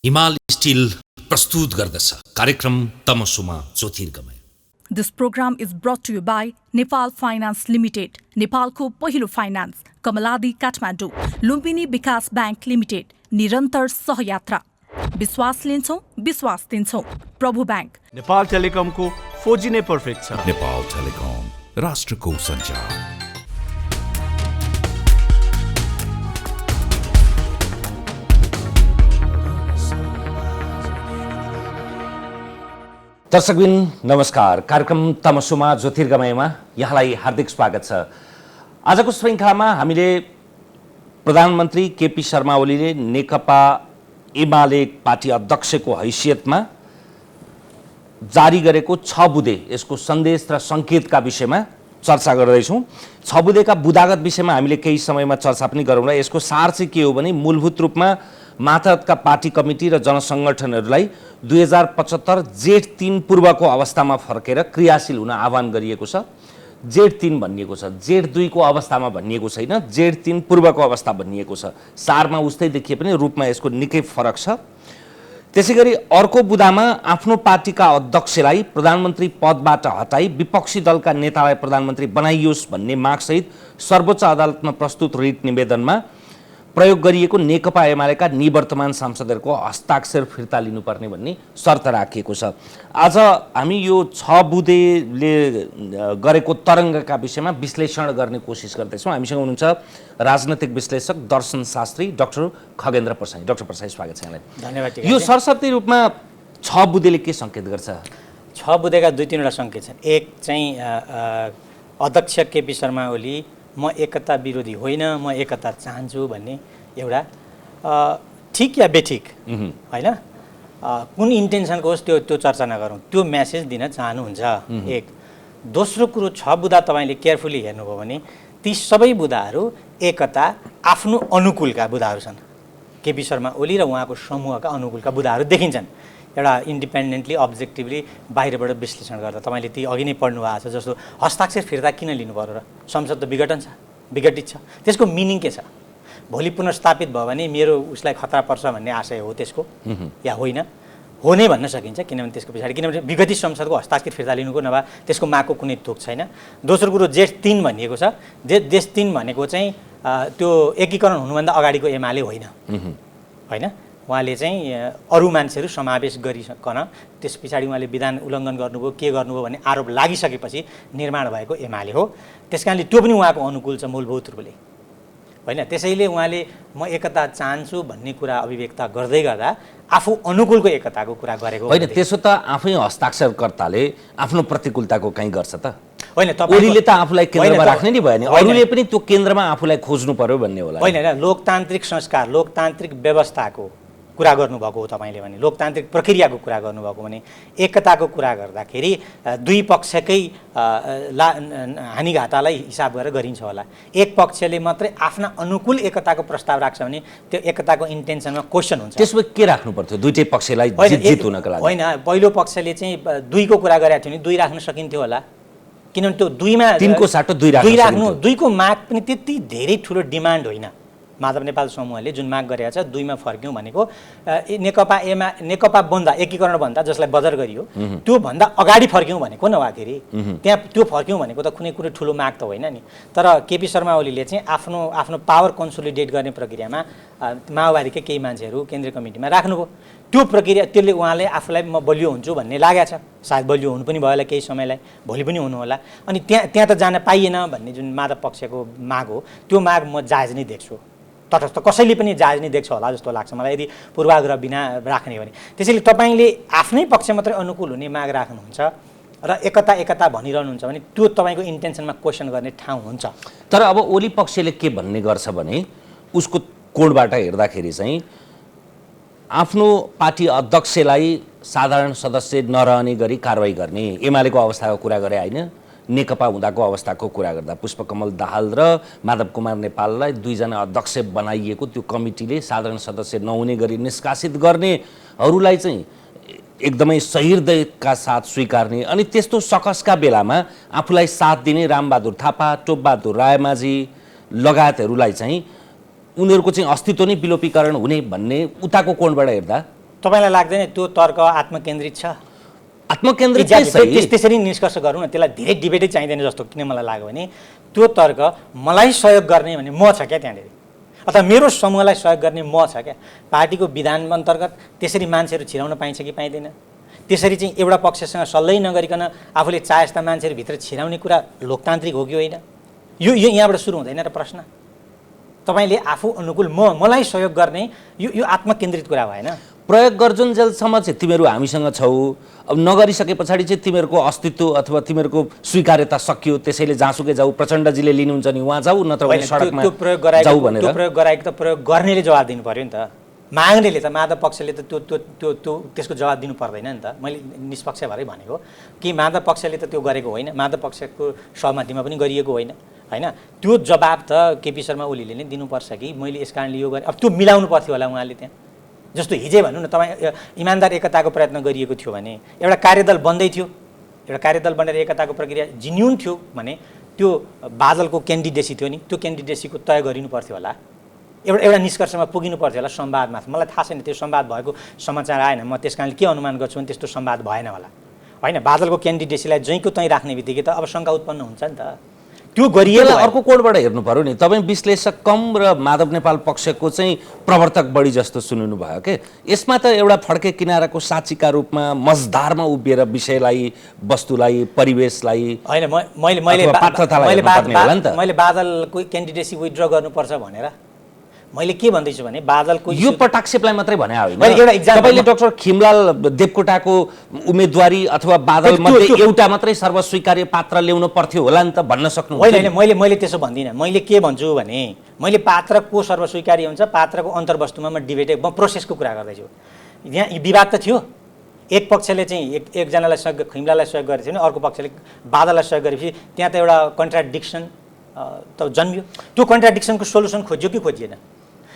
हिमाल स्टिल प्रस्तुत गर्दछ कार्यक्रम तमसुमा ज्योतिर्गमय। This program is brought to you by Nepal Finance Limited, नेपालको पहिलो फाइनान्स, कमलादी काठमाडौँ, लुम्बिनी विकास ब्याङ्क लिमिटेड, निरन्तर सहयात्रा। विश्वास लिन्छौँ, विश्वास दिन्छौँ। प्रभु ब्याङ्क। नेपाल टेलिकमको 4G नै पर्फेक्ट छ। नेपाल टेलिकम राष्ट्रको सञ्चार। दर्शकबिन नमस्कार। कार्यक्रम तमसुमा ज्योतिर्गमयमा यहाँलाई हार्दिक स्वागत छ। आजको श्रृङ्खलामा हामीले प्रधानमन्त्री केपी शर्मा ओलीले नेकपा एमाले पार्टी अध्यक्षको हैसियतमा जारी गरेको 6 बुँदे यसको सन्देश र सङ्केतका विषयमा चर्चा गर्दैछौँ। 6 बुँदेका बुदागत विषयमा हामीले केही समयमा चर्चा पनि गरौँला। यसको सार चाहिँ के हो भने मूलभूत रूपमा मातहतका पार्टी कमिटी र जनसङ्गठनहरूलाई 2075 जेठ 3 पूर्वको अवस्थामा फर्केर क्रियाशील हुन आह्वान गरिएको छ। जेठ 3 भनिएको छ, जेठ 2 को अवस्थामा भनिएको छैन, जेठ 3 पूर्वको अवस्था भनिएको छ। सारमा उस्तै देखिए पनि रूपमा यसको निकै फरक छ। त्यसैगरी अर्को बुदामा आफ्नो पार्टीका अध्यक्षलाई प्रधानमन्त्री पदबाट हटाई विपक्षी दलका नेतालाई प्रधानमन्त्री बनाइयोस् भन्ने मागसहित सर्वोच्च अदालतमा प्रस्तुत रिट निवेदनमा प्रयोग गरिएको नेकपा एमालेका निवर्तमान सांसदहरूको हस्ताक्षर फिर्ता लिनुपर्ने भन्ने शर्त राखिएको छ। आज हामी यो 6 बुँदेले गरेको तरङ्गका विषयमा विश्लेषण गर्ने कोसिस गर्दैछौँ। हामीसँग हुनुहुन्छ राजनैतिक विश्लेषक दर्शन शास्त्री डाक्टर खगेन्द्र प्रसाई। डाक्टर प्रसाई, स्वागत छ यहाँलाई। धन्यवाद। यो सरसर्ती रूपमा 6 बुँदेले के सङ्केत गर्छ? 6 बुँदेका 2-3 सङ्केत छन्। एक चाहिँ अध्यक्ष केपी शर्मा ओली म एकता विरोधी होइन, म एकता चाहन्छु भन्ने एउटा ठिक या बेठिक होइन, कुन इन्टेन्सनको होस् त्यो चर्चा नगरौँ, त्यो मेसेज दिन चाहनुहुन्छ। एक। दोस्रो कुरो, 6 बुँदा तपाईँले केयरफुली हेर्नुभयो भने ती सबै बुँदाहरू एकता आफ्नो अनुकूलका बुँदाहरू छन्। केपी शर्मा ओली र उहाँको समूहका अनुकूलका बुँदाहरू देखिन्छन्। एउटा इन्डिपेन्डेन्टली अब्जेक्टिभली बाहिरबाट विश्लेषण गर्दा तपाईँले ती अघि नै पढ्नु भएको छ जस्तो हस्ताक्षर फिर्ता किन लिनु पर्यो र? संसद त विघटन छ, विघटित छ। त्यसको मिनिङ के छ? भोलि पुनर्स्थापित भयो भने मेरो उसलाई खतरा पर्छ भन्ने आशय हो त्यसको, या होइन? हो नै भन्न सकिन्छ, किनभने त्यसको पछाडि किनभने विघटित संसदको हस्ताक्षर फिर्ता लिनुको नभए त्यसको मागको कुनै थोक छैन। दोस्रो कुरो, जेठ 3 भनिएको छ। जेठ 3 भनेको चाहिँ त्यो एकीकरण हुनुभन्दा अगाडिको एमाले होइन, होइन? उहाँले चाहिँ अरू मान्छेहरू समावेश गरिकन त्यस पछाडि उहाँले विधान उल्लङ्घन गर्नुभयो, के गर्नुभयो भन्ने आरोप लागिसकेपछि निर्माण भएको एमाले हो। त्यस कारणले त्यो पनि उहाँको अनुकूल छ मूलभूत रूपले, होइन? त्यसैले उहाँले म एकता चाहन्छु भन्ने कुरा अभिव्यक्त गर्दै गर्दा आफू अनुकूलको एकताको कुरा गरेको होइन। त्यसो त आफै हस्ताक्षरकर्ताले आफ्नो प्रतिकूलताको कहीँ गर्छ त होइन? ओलीले त आफूलाई केन्द्रमा राख्ने नि भयो नि, अरूले पनि त्यो केन्द्रमा आफूलाई खोज्नु पर्यो भन्ने होला। होइन, लोकतान्त्रिक संस्कार, लोकतान्त्रिक व्यवस्थाको कुरा गर्नुभएको हो तपाईँले भने, लोकतान्त्रिक प्रक्रियाको कुरा गर्नुभएको भने एकताको कुरा गर्दाखेरि दुई पक्षकै हानिघातालाई हिसाब गरेर गरिन्छ होला। एक पक्षले मात्रै आफ्ना अनुकूल एकताको प्रस्ताव राख्छ भने त्यो एकताको इन्टेन्सनमा क्वेसन हुन्छ। त्यसमा के राख्नु पर्थ्यो दुईटै पक्षलाई जित हुनका लागि? होइन, पहिलो पक्षले चाहिँ 2 को कुरा गरेको थियो नि, 2 राख्न सकिन्थ्यो होला, किनभने त्यो 2मा 3 को साटो 2 राख्नु। 2 को माग पनि त्यति धेरै ठुलो डिमान्ड होइन। माधव नेपाल समूहले जुन माग गरेको छ 2 मा फर्क्यौँ भनेको नेकपा बन्दा एकीकरण भन्दा जसलाई बदर गरियो त्यो भन्दा अगाडि फर्क्यौँ भनेको नभएखेरि त्यहाँ त्यो फर्क्यौँ भनेको त कुनै कुनै ठुलो माग त होइन नि। तर केपी शर्मा ओलीले चाहिँ आफ्नो पावर कन्सोलिडेट गर्ने प्रक्रियामा माओवादीकै केही मान्छेहरू केन्द्रीय कमिटीमा राख्नुभयो। त्यो प्रक्रिया त्यसले उहाँले आफूलाई म बलियो हुन्छु भन्ने लागेको छ। सायद बलियो हुनु पनि भयो होला केही समयलाई, भोलि पनि हुनु होला। अनि त्यहाँ त जान पाइएन भन्ने जुन माधव पक्षको माग हो त्यो माग म जायज नै देख्छु। तटस्थ कसैले पनि जायज नै देख्छ होला जस्तो लाग्छ मलाई, यदि पूर्वाग्रह बिना राख्ने हो भने। त्यसैले तपाईँले आफ्नै पक्ष मात्रै अनुकूल हुने माग राख्नुहुन्छ र एकता भनिरहनुहुन्छ भने त्यो तपाईँको इन्टेन्सनमा क्वेसन गर्ने ठाउँ हुन्छ। तर अब ओली पक्षले के भन्ने गर्छ भने उसको कोणबाट हेर्दाखेरि चाहिँ आफ्नो पार्टी अध्यक्षलाई साधारण सदस्य नरहने गरी कारवाही गर्ने, एमालेको अवस्थाको कुरा गरे होइन, नेकपा हुँदाको अवस्थाको कुरा गर्दा पुष्पकमल दाहाल र माधव कुमार नेपाललाई 2 जना अध्यक्ष बनाइएको त्यो कमिटीले साधारण सदस्य नहुने गरी निष्कासित गर्नेहरूलाई चाहिँ एकदमै सहिर्दयका साथ स्वीकार्ने, अनि त्यस्तो सकसका बेलामा आफूलाई साथ दिने रामबहादुर थापा, टोपबहादुर रायमाझी लगायतहरूलाई चाहिँ उनीहरूको चाहिँ अस्तित्व नै विलोपीकरण हुने भन्ने उताको कोणबाट हेर्दा तपाईँलाई लाग्दैन त्यो तर्क आत्मकेन्द्रित छ? आत्मकेन्द्रित चाहिँ सही। त्यसरी निष्कर्ष गरौँ न, त्यसलाई धेरै डिबेटै चाहिँदैन जस्तो किन मलाई लाग्यो भने त्यो तर्क मलाई सहयोग गर्ने भने म छ क्या त्यहाँनिर, अथवा मेरो समूहलाई सहयोग गर्ने म छ क्या। पार्टीको विधान अन्तर्गत त्यसरी मान्छेहरू छिराउन पाइन्छ कि पाइँदैन? त्यसरी चाहिँ एउटा पक्षसँग सल्लाह नगरिकन आफूले चाहे जस्ता मान्छेहरू भित्र छिराउने कुरा लोकतान्त्रिक हो कि होइन? यो यहाँबाट सुरु हुँदैन र प्रश्न। तपाईँले आफू अनुकूल मलाई सहयोग गर्ने यो आत्मकेन्द्रित कुरा भएन। प्रयोग गर्जुन्जेलसम्म चाहिँ तिमीहरू हामीसँग छौ, अब नगरिसके पछाडि चाहिँ तिमीहरूको अस्तित्व अथवा तिमीहरूको स्वीकार्यता सकियो, त्यसैले जहाँसुकै जाऊ, प्रचण्डजीले लिनुहुन्छ नि उहाँ जाऊ, नत्र भने सडकमा जाऊ भनेर। त्यो प्रयोग गराएको त प्रयोग गर्नेले जवाब दिनु पर्यो नि त, माग्नेले त, माधव पक्षले त त्यो त्यसको जवाब दिनु पर्दैन नि त। मैले निष्पक्ष भएरै भनेको कि माधव पक्षले त त्यो गरेको होइन, माधव पक्षको सहमतिमा पनि गरिएको होइन, होइन? त्यो जवाब त केपी शर्मा ओलीले नै दिनुपर्छ कि मैले यस कारणले यो गरेँ। अब त्यो मिलाउनु पर्थ्यो होला उहाँले त्यहाँ। जस्तो हिजै भनौँ न, तपाईँ इमान्दार एकताको प्रयत्न गरिएको थियो भने एउटा कार्यदल बन्दै थियो, एउटा कार्यदल बनेर एकताको प्रक्रिया जिन्युन थियो भने त्यो बादलको क्यान्डिडेसी थियो नि, त्यो क्यान्डिडेसीको तय गरिनु पर्थ्यो होला, एउटा निष्कर्षमा पुगिनु पर्थ्यो होला संवादमा। मलाई थाहा छैन त्यो संवाद भएको समाचार आएन, म त्यस कारणले के अनुमान गर्छु भने त्यस्तो संवाद भएन होला, होइन? बादलको क्यान्डिडेसीलाई जहीँको तहीँ राख्ने बित्तिकै त अब शङ्का उत्पन्न हुन्छ नि त। त्यो गरिएला अर्को कोणबाट हेर्नु पर्यो नि। तपाईँ विश्लेषक कम र माधव नेपाल पक्षको चाहिँ प्रवर्तक बढी जस्तो सुनिनु भयो के? यसमा त एउटा फड्के किनाराको साक्षीका रूपमा मजदारमा उभिएर विषयलाई, वस्तुलाई, परिवेशलाई होइन मैले बादलको क्यान्डिडेसी विथड्र गर्नुपर्छ भनेर मैले के भन्दैछु भने बादलको यो पटाक्षेपलाई मात्रै भने होइन। एउटा एक्जाम्पल तपाईले डाक्टर खिमलाल देवकोटाको उम्मेदवारी अथवा बादल मध्ये एउटा मात्रै सर्वस्वीकार्य पात्र ल्याउनु पर्थ्यो होला नि त भन्न सक्नु होइन? मैले त्यसो भन्दिनँ। मैले के भन्छु भने मैले पात्र को सर्वस्वीकार्य हुन्छ, पात्रको अन्तर्वस्तुमा म डिबेट, म प्रोसेसको कुरा गर्दैछु। यहाँ विवाद त थियो, एक पक्षले चाहिँ एकजनालाई सहयोग, खिमलाललाई सहयोग गरेको थियो भने अर्को पक्षले बादललाई सहयोग गरेपछि त्यहाँ त एउटा कन्ट्राडिक्सन त जन्मियो। त्यो कन्ट्राडिक्सनको सोल्युसन खोज्यो कि खोजिएन?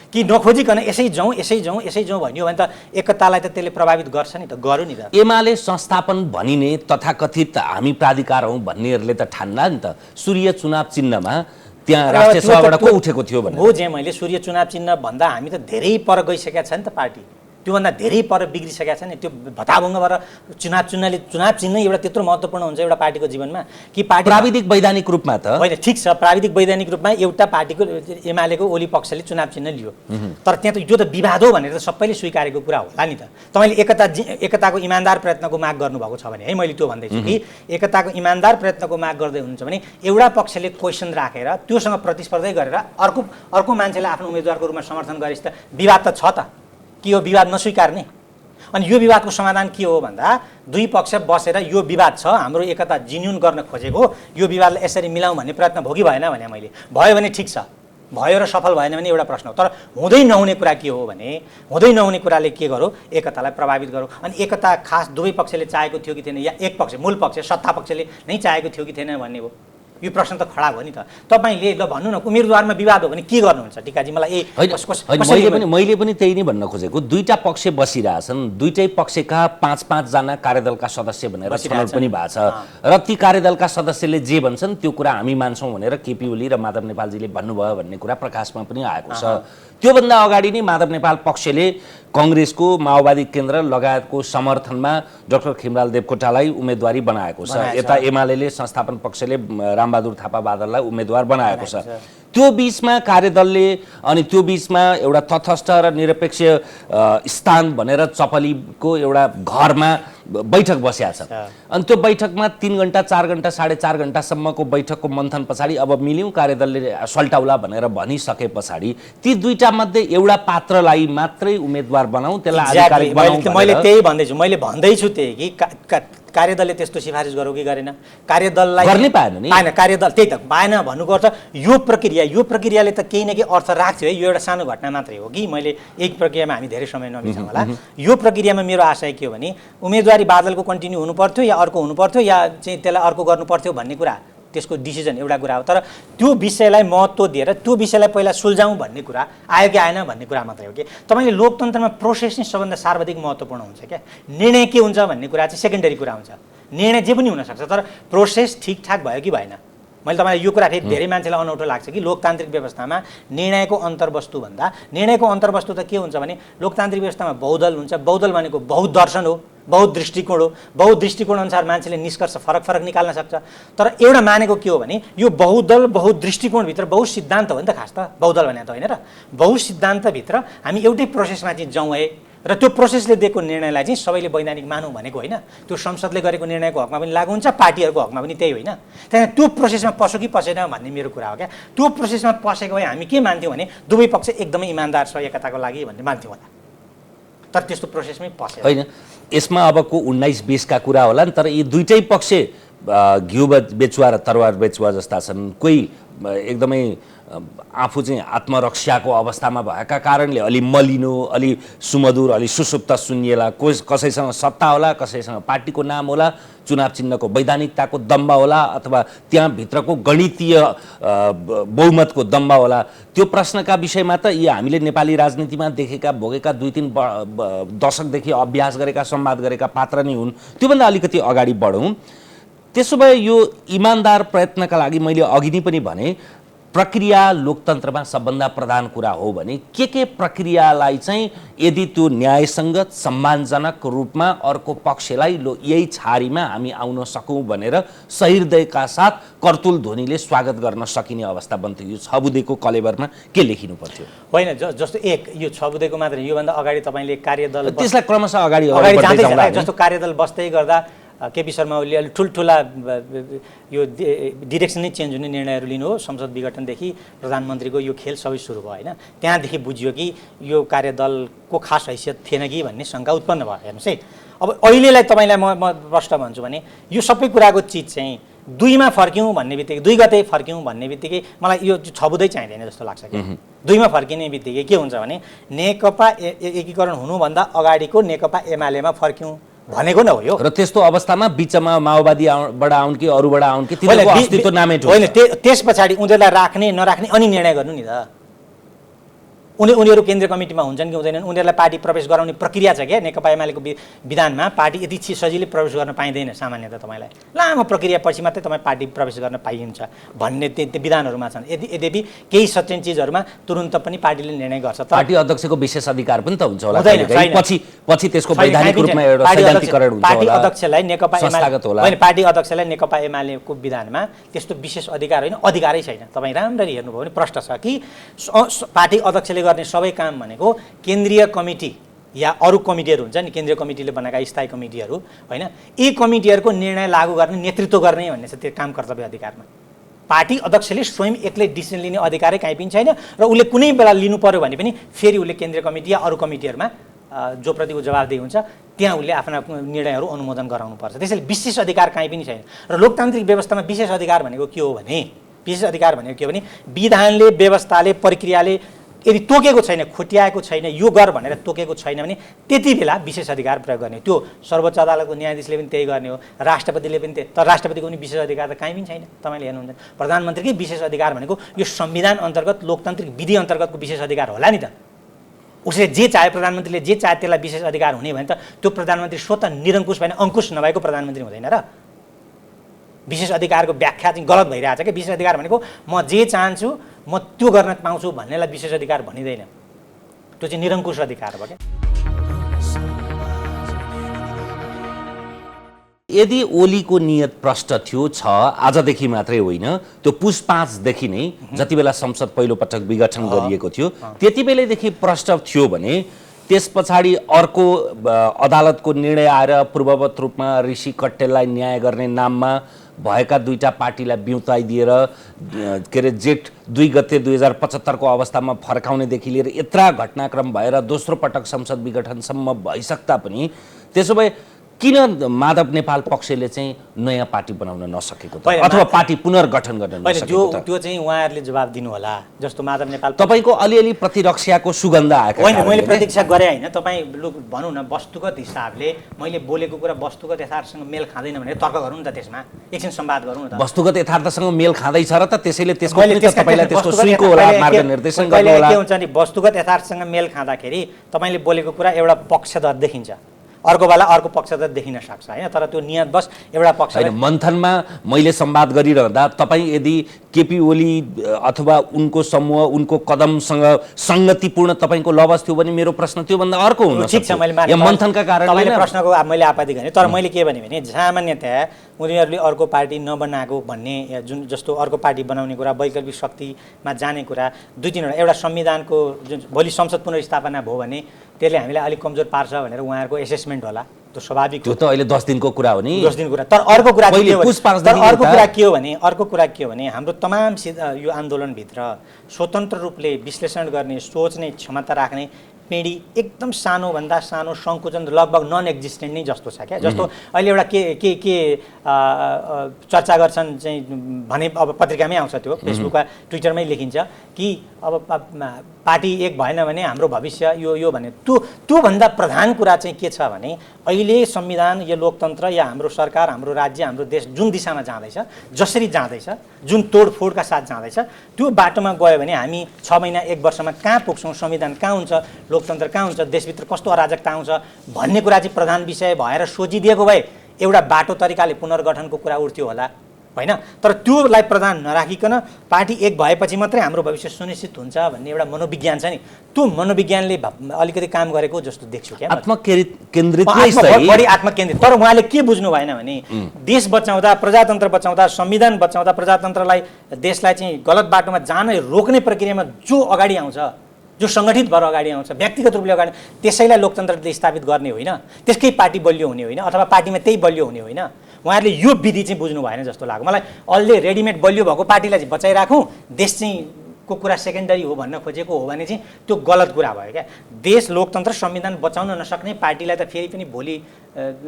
कि नखोजिकन यसै जाउँ भन्यो भने त एकतालाई त त्यसले प्रभावित गर्छ नि त, गर्यो नि त। एमाले संस्थापन भनिने तथाकथित हामी प्राधिकार हौँ भन्नेहरूले त ठान्ला नि त सूर्य चुनाव चिन्हमा त्यहाँ राष्ट्रिय सभाबाट को उठेको थियो भने हो। जे मैले सूर्य चुनाव चिन्ह भन्दा हामी त धेरै पर गइसकेका छ नि त, पार्टी त्योभन्दा धेरै पर बिग्रिसकेका छ नि। त्यो भताभुङ्ग भएर चुनाव चिन्ह एउटा त्यत्रो महत्त्वपूर्ण हुन्छ एउटा पार्टीको जीवनमा कि पार्टी प्राविधिक वैधानिक रूपमा त होइन, ठिक छ, प्राविधिक वैधानिक रूपमा एउटा पार्टीको एमालेको ओली पक्षले चुनाव चिन्ह लियो, तर त्यहाँ त यो त विवाद हो भनेर त सबैले स्वीकारेको कुरा होला नि त। तपाईँले एकताको इमान्दार प्रयत्नको माग गर्नुभएको छ भने है, मैले त्यो भन्दैछु कि एकताको इमान्दार प्रयत्नको माग गर्दै हुनुहुन्छ भने एउटा पक्षले क्वेसन राखेर त्योसँग प्रतिस्पर्धै गरेर अर्को मान्छेलाई आफ्नो उम्मेदवारको रूपमा समर्थन गरेपछि त विवाद त छ त, कि यो विवाद नस्वीकार्ने? अनि यो विवादको समाधान के हो भन्दा दुई पक्ष बसेर यो विवाद छ, हाम्रो एकता जिन्युन गर्न खोजेको, यो विवादलाई यसरी मिलाउँ भन्ने प्रयत्न भोगी भएन भने मैले भयो भने ठिक छ, भयो र सफल भएन भने एउटा प्रश्न हो। तर हुँदै नहुने कुरा के हो भने हुँदै नहुने कुराले के गरौँ, एकतालाई प्रभावित गरौँ। अनि एकता खास दुवै पक्षले चाहेको थियो कि थिएन, या एक पक्ष मूल पक्ष सत्ता पक्षले नै चाहेको थियो कि थिएन भन्ने हो। यो प्रश्न त खडा भयो नि त। तपाईँले ल भन्नु न, उम्मेदवारमा विवाद हो भने के गर्नुहुन्छ टिकाजी? मलाई मैले पनि त्यही नै भन्न खोजेको। दुईटा पक्ष बसिरहेछन्, दुईटै पक्षका 5-5 जना कार्यदलका सदस्य भनेर छनौट पनि भएको छ र ती कार्यदलका सदस्यले जे भन्छन् त्यो कुरा हामी मान्छौँ भनेर केपी ओली र माधव नेपालजीले भन्नुभयो भन्ने कुरा प्रकाशमा पनि आएको छ। त्योभन्दा अगाडि नै माधव नेपाल पक्षले कङ्ग्रेसको माओवादी केन्द्र लगायतको समर्थनमा डाक्टर खिमलाल देवकोटालाई उम्मेदवारी बनाएको छ। यता एमाले संस्थापन पक्षले रामबहादुर थापा बादललाई उम्मेदवार बनाएको छ। त्यो बीचमा कार्यदलले अनि त्यो बीचमा एउटा तटस्थ र निरपेक्ष स्थान भनेर चपलीको एउटा घरमा बैठक बस्या छ। अनि त्यो बैठकमा 3 घण्टा 4 घण्टा 4.5 घण्टासम्मको बैठकको मन्थन पछाडि अब मिल्यौँ कार्यदलले सल्टाउला भनेर भनिसके पछाडि ती दुईटा मध्ये एउटा पात्रलाई मात्रै उम्मेदवार बनाऊ, त्यसलाई आधिकारिक बनाऊ। मैले त्यही भन्दैछु त्यही कि कार्यदलले त्यस्तो सिफारिस गर्यो कि गरेन? कार्यदललाई गर्नै पाएन नि, पाएन। कार्यदल त्यही त पाएन भन्नुको अर्थ यो प्रक्रियाले त केही न केही अर्थ राख्थ्यो है। यो एउटा सानो घटना मात्रै हो कि मैले एक प्रक्रियामा हामी धेरै समय नबिसाउँ होला। यो प्रक्रियामा मेरो आशय के हो भने उम्मेदवारी बादलको कन्टिन्यू हुनु पर्थ्यो या अर्को हुनु पर्थ्यो या चाहिँ त्यसलाई अर्को गर्नु पर्थ्यो भन्ने कुरा, त्यसको डिसिजन एउटा कुरा हो। तर त्यो विषयलाई महत्त्व दिएर त्यो विषयलाई पहिला सुल्झाउँ भन्ने कुरा आयो कि आएन भन्ने कुरा मात्रै हो कि। तपाईँले लोकतन्त्रमा प्रोसेस नै सबभन्दा सर्वाधिक महत्त्वपूर्ण हुन्छ क्या। निर्णय के हुन्छ भन्ने कुरा चाहिँ सेकेन्डरी कुरा हुन्छ। निर्णय जे पनि हुनसक्छ, तर प्रोसेस ठिकठाक भयो कि भएन, मैले तपाईँलाई यो कुरा फेरि धेरै मान्छेलाई अनौठो लाग्छ कि लोकतान्त्रिक व्यवस्थामा निर्णयको अन्तर्वस्तु भन्दा निर्णयको अन्तर्वस्तु त के हुन्छ भने लोकतान्त्रिक व्यवस्थामा बहुदल हुन्छ। बहुदल भनेको बहुदर्शन हो, बहुदृष्टिकोण हो। बहुदृष्टिकोण अनुसार मान्छेले निष्कर्ष फरक फरक निकाल्न सक्छ। तर एउटा मानेको के हो भने यो बहुदल बहुदृष्टिकोणभित्र बहुसिद्धान्त हो नि त खास त बहुदल भने त होइन र। बहुसिद्धान्तभित्र हामी एउटै प्रोसेसमा चाहिँ जाउँ है र त्यो प्रोसेसले दिएको निर्णयलाई चाहिँ सबैले वैधानिक मानौँ भनेको होइन। त्यो संसदले गरेको निर्णयको हकमा पनि लागु हुन्छ, पार्टीहरूको हकमा पनि त्यही होइन। त्यहाँदेखि त्यो प्रोसेसमा पस्यो कि पसेन भन्ने मेरो कुरा हो क्या। त्यो प्रोसेसमा पसेको भए हामी के मान्थ्यौँ भने दुवै पक्ष एकदमै इमान्दार छ एकताको लागि भन्ने मान्थ्यौँ होला। तर त्यस्तो प्रोसेसमै पसेन होइन। यसमा अबको 19-20 का कुरा होला नि, तर यी दुईटै पक्ष घिउ बेचुवा र तरवार बेचुवा जस्ता छन्। कोही एकदमै आफू चाहिँ आत्मरक्षाको अवस्थामा भएका कारणले अलि मलिनो, अलि सुमधुर, अलि सुसुप्त सुनिएला। कसैसँग सत्ता होला, कसैसँग पार्टीको नाम होला, चुनाव चिन्हको वैधानिकताको दम्ब होला, अथवा त्यहाँभित्रको गणितीय बहुमतको दम्ब होला। त्यो प्रश्नका विषयमा त यी हामीले नेपाली राजनीतिमा देखेका भोगेका 2-3 दशकदेखि अभ्यास गरेका संवाद गरेका पात्र नै हुन्। त्योभन्दा अलिकति अगाडि बढौँ। त्यसो भए यो इमान्दार प्रयत्नका लागि मैले अघि नै पनि भने प्रक्रिया लोकतन्त्रमा सबभन्दा प्रधान कुरा हो भने के प्रक्रियालाई चाहिँ यदि त्यो न्यायसङ्गत सम्मानजनक रूपमा अर्को पक्षलाई यही छारीमा हामी आउन सकौँ भनेर सहृदयका साथ कर्तुल ध्वनिले स्वागत गर्न सकिने अवस्था बन्थ्यो। यो 6 बुँदेको कलेबरमा के लेखिनु पर्थ्यो? होइन, जस्तो यो 6 बुँदेको मात्र, योभन्दा अगाडि तपाईँले कार्यदल त्यसलाई क्रमशः अगाडि जस्तो कार्यदल बस्दै गर्दा केपी शर्मा ओलीले अलि ठुल्ठुला यो डिरेक्सन नै चेन्ज हुने निर्णयहरू लिनु हो। संसद विघटनदेखि प्रधानमन्त्रीको यो खेल सबै सुरु भयो होइन। त्यहाँदेखि बुझियो कि यो कार्यदलको खास हैसियत थिएन कि भन्ने शङ्का उत्पन्न भयो। हेर्नुहोस् है, अब अहिलेलाई तपाईँलाई म प्रश्न भन्छु भने यो सबै कुराको चिज चाहिँ 2मा फर्क्यौँ भन्ने बित्तिकै, 2 गते फर्क्यौँ भन्ने बित्तिकै मलाई यो 6 बुँदै चाहिँदैन जस्तो लाग्छ कि 2मा फर्किने बित्तिकै के हुन्छ भने नेकपा एकीकरण हुनुभन्दा अगाडिको नेकपा एमालेमा फर्क्यौँ भनेको न हो यो। र त्यस्तो अवस्थामा बिचमा माओवादीबाट आउन् कि अरूबाट आउन् कि तिनीहरूको अस्तित्व नामै होइन, त्यस पछाडि उनीहरूलाई राख्ने नराख्ने अनि निर्णय गर्नु नि त। उनीहरू केन्द्रीय कमिटीमा हुन्छन् कि हुँदैनन्, उनीहरूलाई पार्टी प्रवेश गराउने प्रक्रिया छ क्या। नेकपा एमालेको विधानमा पार्टी यति सजिलै प्रवेश गर्न पाइँदैन सामान्यतः। तपाईँलाई लामो प्रक्रिया पछि मात्रै तपाईँ पार्टी प्रवेश गर्न पाइन्छ भन्ने त्यो विधानहरूमा छन्। यद्यपि केही सचेन चिजहरूमा तुरुन्त पनि पार्टीले निर्णय गर्छ। पार्टी अध्यक्षको विशेष अधिकार पनि त हुन्छ होला, पछि त्यसको वैधानिक रूपमा एउटा सैद्धान्तिकरण हुन्छ होला। पार्टी अध्यक्षलाई नेकपा एमाले पार्टी अध्यक्षलाई नेकपा एमालेको विधानमा त्यस्तो विशेष अधिकार होइन, अधिकारै छैन। तपाईँ राम्ररी हेर्नुभयो भने प्रश्न छ कि पार्टी अध्यक्षले गर्ने सबै काम भनेको केन्द्रीय कमिटी या अरू कमिटीहरू हुन्छ नि, केन्द्रीय कमिटीले बनाएका स्थायी कमिटीहरू होइन, यी कमिटीहरूको निर्णय लागू गर्ने, नेतृत्व गर्ने भन्ने छ त्यो काम कर्तव्य अधिकारमा। पार्टी अध्यक्षले स्वयं एक्लै डिसिजन लिने अधिकारै काहीँ पनि छैन र उसले कुनै बेला लिनु पर्यो भने पनि फेरि उसले केन्द्रीय कमिटी या अरू कमिटीहरूमा जो प्रति ऊ जवाबदेही हुन्छ त्यहाँ उसले आफ्ना निर्णयहरू अनुमोदन गराउनुपर्छ। त्यसैले विशेष अधिकार काहीँ पनि छैन। र लोकतान्त्रिक व्यवस्थामा विशेष अधिकार भनेको के हो भने, विशेष अधिकार भनेको के हो भने विधानले, व्यवस्थाले, प्रक्रियाले यदि तोकेको छैन, खोट्याएको छैन, यो गर भनेर तोकेको छैन भने त्यति बेला विशेष अधिकार प्रयोग गर्ने। त्यो सर्वोच्च अदालतको न्यायाधीशले पनि त्यही गर्ने हो, राष्ट्रपतिले पनि त्यही। तर राष्ट्रपतिको पनि विशेष अधिकार त कहीँ पनि छैन। तपाईँले हेर्नुहुन्छ प्रधानमन्त्रीकै विशेष अधिकार भनेको यो संविधान अन्तर्गत लोकतान्त्रिक विधि अन्तर्गतको विशेष अधिकार होला नि त। उसले जे चाहे, प्रधानमन्त्रीले जे चाहे त्यसलाई विशेष अधिकार हुने भने त त्यो प्रधानमन्त्री स्वतः निरङ्कुश भएन, अङ्कुश नभएको प्रधानमन्त्री हुँदैन र। विशेष अधिकारको व्याख्या चाहिँ गलत भइरहेछ क्या। विशेष अधिकार भनेको म जे चाहन्छु म त्यो गर्न पाउँछु भन्नेलाई विशेष अधिकार भनिँदैन। त्यो चाहिँ निरङ्कुश अधिकार भयो क्या। यदि ओलीको नियत प्रष्ट थियो आजदेखि मात्रै होइन, त्यो पुस 5 देखि नै जति बेला संसद पहिलो पटक विघटन गरिएको थियो त्यति बेलैदेखि प्रष्ट थियो भने त्यस पछाडि अर्को अदालतको निर्णय आएर पूर्ववत रूपमा ऋषि कट्टेललाई न्याय गर्ने नाममा भएका 2टा पार्टीलाई बिउताइदिएर के अरे जेठ 2 गते 2075 को अवस्थामा फर्काउनेदेखि लिएर यत्रा घटनाक्रम भएर दोस्रो पटक संसद विघटनसम्म भइसक्दा पनि त्यसो भए किन माधव नेपाल पक्षले चाहिँ नयाँ पार्टी बनाउन नसकेको त, अथवा पार्टी पुनर्गठन गर्न नसकेको त? त्यो चाहिँ उहाँहरूले जवाब दिनु होला। जस्तो माधव नेपाल तपाईको अलिअलि प्रतिरक्षाको सुगन्ध आएको होइन, मैले प्रतीक्षा गरे होइन। तपाईँ भनौँ न वस्तुगत हिसाबले मैले बोलेको कुरा वस्तुगत यथार्थसँग मेल खाँदैन भने तर्क गरौँ न त, त्यसमा एकछिन संवाद गरौँ न त। वस्तुगत यथार्थसँग मेल खाँदैछ र त त्यसैले त्यसको पनि त तपाईलाई त्यसको सुइको होला, मार्गनिर्देशन गर्नु होला। के हुन्छ नि, वस्तुगत यथार्थसँग मेल खाँदाखेरि तपाईँले बोलेको कुरा एउटा पक्षधर देखिन्छ। अर्को बेला अर्को पक्ष त देखिन सक्छ होइन, तर त्यो नियत बस एउटा पक्ष होइन। मन्थनमा मैले संवाद गरिरहँदा तपाईँ यदि केपी ओली अथवा उनको समूह उनको कदमसँग सङ्गतिपूर्ण तपाईँको लवज थियो भने मेरो प्रश्न त्योभन्दा अर्को हुन ठिक छ, मैले सक्छ। यहाँ मन्थनका कारण तपाईँले प्रश्नको मैले आपत्ति गरेँ, तर मैले के भने सामान्यतया उनीहरूले अर्को पार्टी नबनाएको भन्ने जुन जस्तो अर्को पार्टी बनाउने कुरा, वैकल्पिक शक्तिमा जाने कुरा, दुई तिनवटा एउटा संविधानको जुन भोलि संसद पुनर्स्थापना भयो भने त्यसले हामीलाई अलिक कमजोर पार्छ भनेर उहाँहरूको एसेसमेन्ट होला, त्यो स्वाभाविक त्यो त अहिले 10 दिनको कुरा हो नि। 10 दिन कुरा। तर अर्को कुरा के हो पहिले भने हाम्रो तमाम यो आन्दोलनभित्र स्वतन्त्र रूपले विश्लेषण गर्ने, सोच्ने क्षमता राख्ने पिँढी एकदम सानोभन्दा सानो सङ्कुचन लगभग नन एक्जिस्टेन्ट नै जस्तो छ क्या। जस्तो अहिले एउटा के चर्चा गर्छन् चाहिँ भने अब पत्रिकामै आउँछ, त्यो फेसबुकमा ट्विटरमै लेखिन्छ कि अब पार्टी एक भएन भने हाम्रो भविष्य यो भने त्योभन्दा प्रधान कुरा चाहिँ के छ भने अहिले संविधान या लोकतन्त्र या हाम्रो सरकार, हाम्रो राज्य, हाम्रो देश जुन दिशामा जाँदैछ, जसरी जाँदैछ, जुन तोडफोडका साथ जाँदैछ, त्यो बाटोमा गयो भने हामी 6 महिना 1 वर्षमा कहाँ पुग्छौँ, संविधान कहाँ हुन्छ, लोकतन्त्र कहाँ हुन्छ, देशभित्र कस्तो अराजकता आउँछ भन्ने कुरा चाहिँ प्रधान विषय भएर सोचिदिएको भए एउटा बाटो तरिकाले पुनर्गठनको कुरा उठ्थ्यो होला होइन। तर त्योलाई प्रधान नराखिकन पार्टी एक भएपछि मात्रै हाम्रो भविष्य सुनिश्चित हुन्छ भन्ने एउटा मनोविज्ञान छ नि, त्यो मनोविज्ञानले अलिकति काम गरेको जस्तो देख्छु क्या। आत्मकेन्द्रित बढी आत्मकेन्द्रित। तर उहाँले के बुझ्नु भएन भने देश बचाउँदा, प्रजातन्त्र बचाउँदा, संविधान बचाउँदा, प्रजातन्त्रलाई, देशलाई चाहिँ गलत बाटोमा जान रोक्ने प्रक्रियामा जो अगाडि आउँछ, जो सङ्गठित भएर अगाडि आउँछ, व्यक्तिगत रूपले अगाडि, त्यसैलाई लोकतन्त्रले स्थापित गर्ने होइन, त्यसकै पार्टी बलियो हुने होइन, अथवा पार्टीमा त्यही बलियो हुने होइन। उहाँहरूले यो विधि चाहिँ बुझ्नु भएन जस्तो लाग्यो मलाई। अलरेडी रेडिमेड बलियो भएको पार्टीलाई चाहिँ बचाइराखौँ, देश चाहिँ को कुरा सेकेन्डरी हो भन्न खोजेको हो भने चाहिँ त्यो गलत कुरा भयो क्या। देश, लोकतन्त्र, संविधान बचाउन नसक्ने पार्टीलाई त फेरि पनि भोलि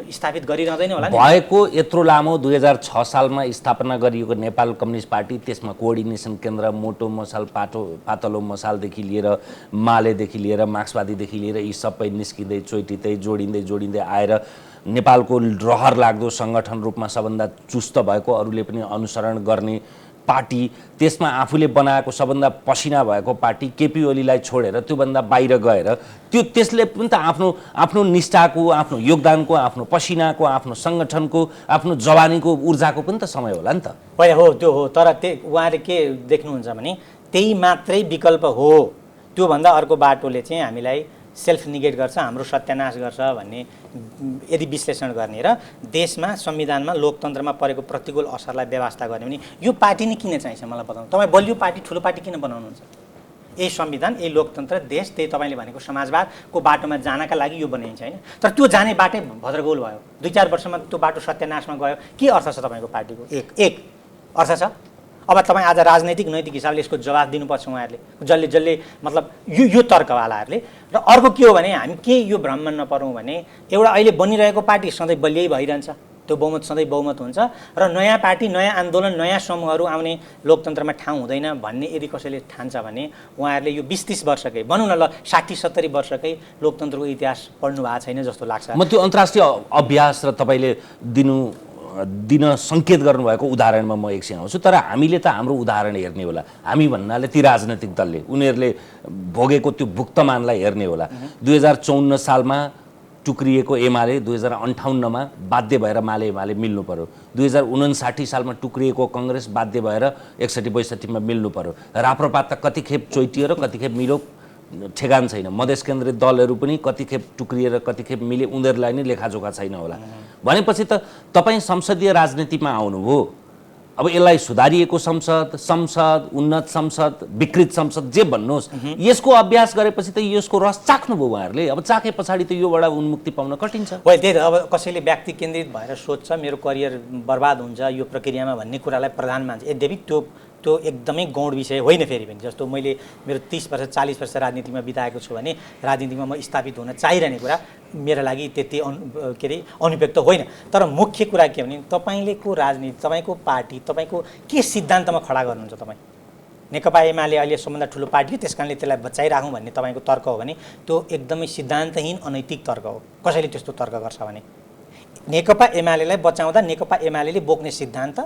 स्थापित गरिरहँदैन होला नि। भएको यत्रो लामो 2006 सालमा स्थापना गरिएको नेपाल कम्युनिस्ट पार्टी, त्यसमा कोअर्डिनेसन केन्द्र, मोटो मसाल, पातलो मसालदेखि लिएर मालेदेखि लिएर मार्क्सवादीदेखि लिएर यी सबै निस्किँदै चोइटिँदै जोडिँदै आएर नेपालको रहर लाग्दो सङ्गठन रूपमा सबभन्दा चुस्त भएको, अरूले पनि अनुसरण गर्ने पार्टी, त्यसमा आफूले बनाएको सबभन्दा पसिना भएको पार्टी केपी ओलीलाई छोडेर त्योभन्दा बाहिर गएर त्यसले पनि त आफ्नो निष्ठाको, आफ्नो योगदानको, आफ्नो पसिनाको, आफ्नो सङ्गठनको, आफ्नो जवानीको, ऊर्जाको पनि त समय होला नि त। होइन, हो त्यो हो। तर उहाँले के देख्नुहुन्छ भने त्यही मात्रै विकल्प हो, त्योभन्दा अर्को बाटोले चाहिँ हामीलाई सेल्फ निगेट गर्छ, हाम्रो सत्यानाश गर्छ भन्ने यदि विश्लेषण गर्ने र देशमा, संविधानमा, लोकतन्त्रमा परेको प्रतिकूल असरलाई व्यवस्था गर्ने भने यो पार्टी नै किन चाहिन्छ मलाई बताउनु। तपाईँ बलियो पार्टी, ठुलो पार्टी किन बनाउनुहुन्छ? यही संविधान, यही लोकतन्त्र, देश, त्यही तपाईँले भनेको समाजवादको बाटोमा जानका लागि यो बनाइन्छ होइन। तर त्यो जाने बाटै भद्रगोल भयो, 2-4 वर्षमा त्यो बाटो सत्यानाशमा गयो। के अर्थ छ तपाईँको पार्टीको? एक अर्थ छ। अब तपाईँ आज राजनैतिक नैतिक हिसाबले यसको जवाफ दिनुपर्छ उहाँहरूले, जसले मतलब यो तर्कवालाहरूले। र अर्को के हो भने हामी के यो भ्रममा नपरौँ भने एउटा अहिले बनिरहेको पार्टी सधैँ बलियै भइरहन्छ, त्यो बहुमत सधैँ बहुमत हुन्छ, र नयाँ पार्टी, नयाँ आन्दोलन, नयाँ समूहहरू आउने लोकतन्त्रमा ठाउँ हुँदैन भन्ने यदि कसैले ठान्छ भने उहाँहरूले यो 20-30 वर्षकै, भनौँ न ल 60-70 वर्षकै लोकतन्त्रको इतिहास पढ्नु भएको छैन जस्तो लाग्छ। म त्यो अन्तर्राष्ट्रिय अभ्यास र तपाईँले दिन सङ्केत गर्नुभएको उदाहरणमा म एकछिन आउँछु। तर हामीले त हाम्रो उदाहरण हेर्ने होला, हामी भन्नाले ती राजनैतिक दलले उनीहरूले भोगेको त्यो भुक्तमानलाई हेर्ने होला। 2054 सालमा टुक्रिएको एमाले 2058मा बाध्य भएर माले मिल्नु पर्यो। 2059 सालमा टुक्रिएको कङ्ग्रेस बाध्य भएर 61-62मा मिल्नु पर्यो। राप्रपा त कति खेप चोइटियो र कति खेप मिलो ठेगान छैन। मधेस केन्द्रित दलहरू पनि कति खेप टुक्रिएर कति खेप मिले, उनीहरूलाई नै लेखाजोखा छैन होला। भनेपछि त तपाईँ संसदीय राजनीतिमा आउनुभयो, अब यसलाई सुधारिएको संसद, उन्नत संसद, विकृत संसद जे भन्नुहोस्, यसको अभ्यास गरेपछि त यसको रस चाख्नुभयो उहाँहरूले। अब चाखे पछाडि त योबाट उन्मुक्ति पाउन कठिन छ। होइन, त्यही त। अब कसैले व्यक्ति केन्द्रित भएर सोध्छ मेरो करियर बर्बाद हुन्छ यो प्रक्रियामा भन्ने कुरालाई प्रधान मान्छ। यद्यपि त्यो एकदमै गौण विषय होइन फेरि पनि। जस्तो मैले मेरो 30 वर्ष 40 वर्ष राजनीतिमा बिताएको छु भने राजनीतिमा म स्थापित हुन चाहिरहने कुरा मेरो लागि त्यति अनुपयुक्त होइन। तर मुख्य कुरा के भने तपाईँले को राजनीति, तपाईँको पार्टी, तपाईँको के सिद्धान्तमा खडा गर्नुहुन्छ? तपाईँ नेकपा एमाले अहिले सबभन्दा ठुलो पार्टी हो, त्यस कारणले त्यसलाई बचाइराखौँ भन्ने तपाईँको तर्क हो भने त्यो एकदमै सिद्धान्तहीन अनैतिक तर्क हो। कसैले त्यस्तो तर्क गर्छ भने नेकपा एमालेलाई बचाउँदा नेकपा एमाले बोक्ने सिद्धान्त,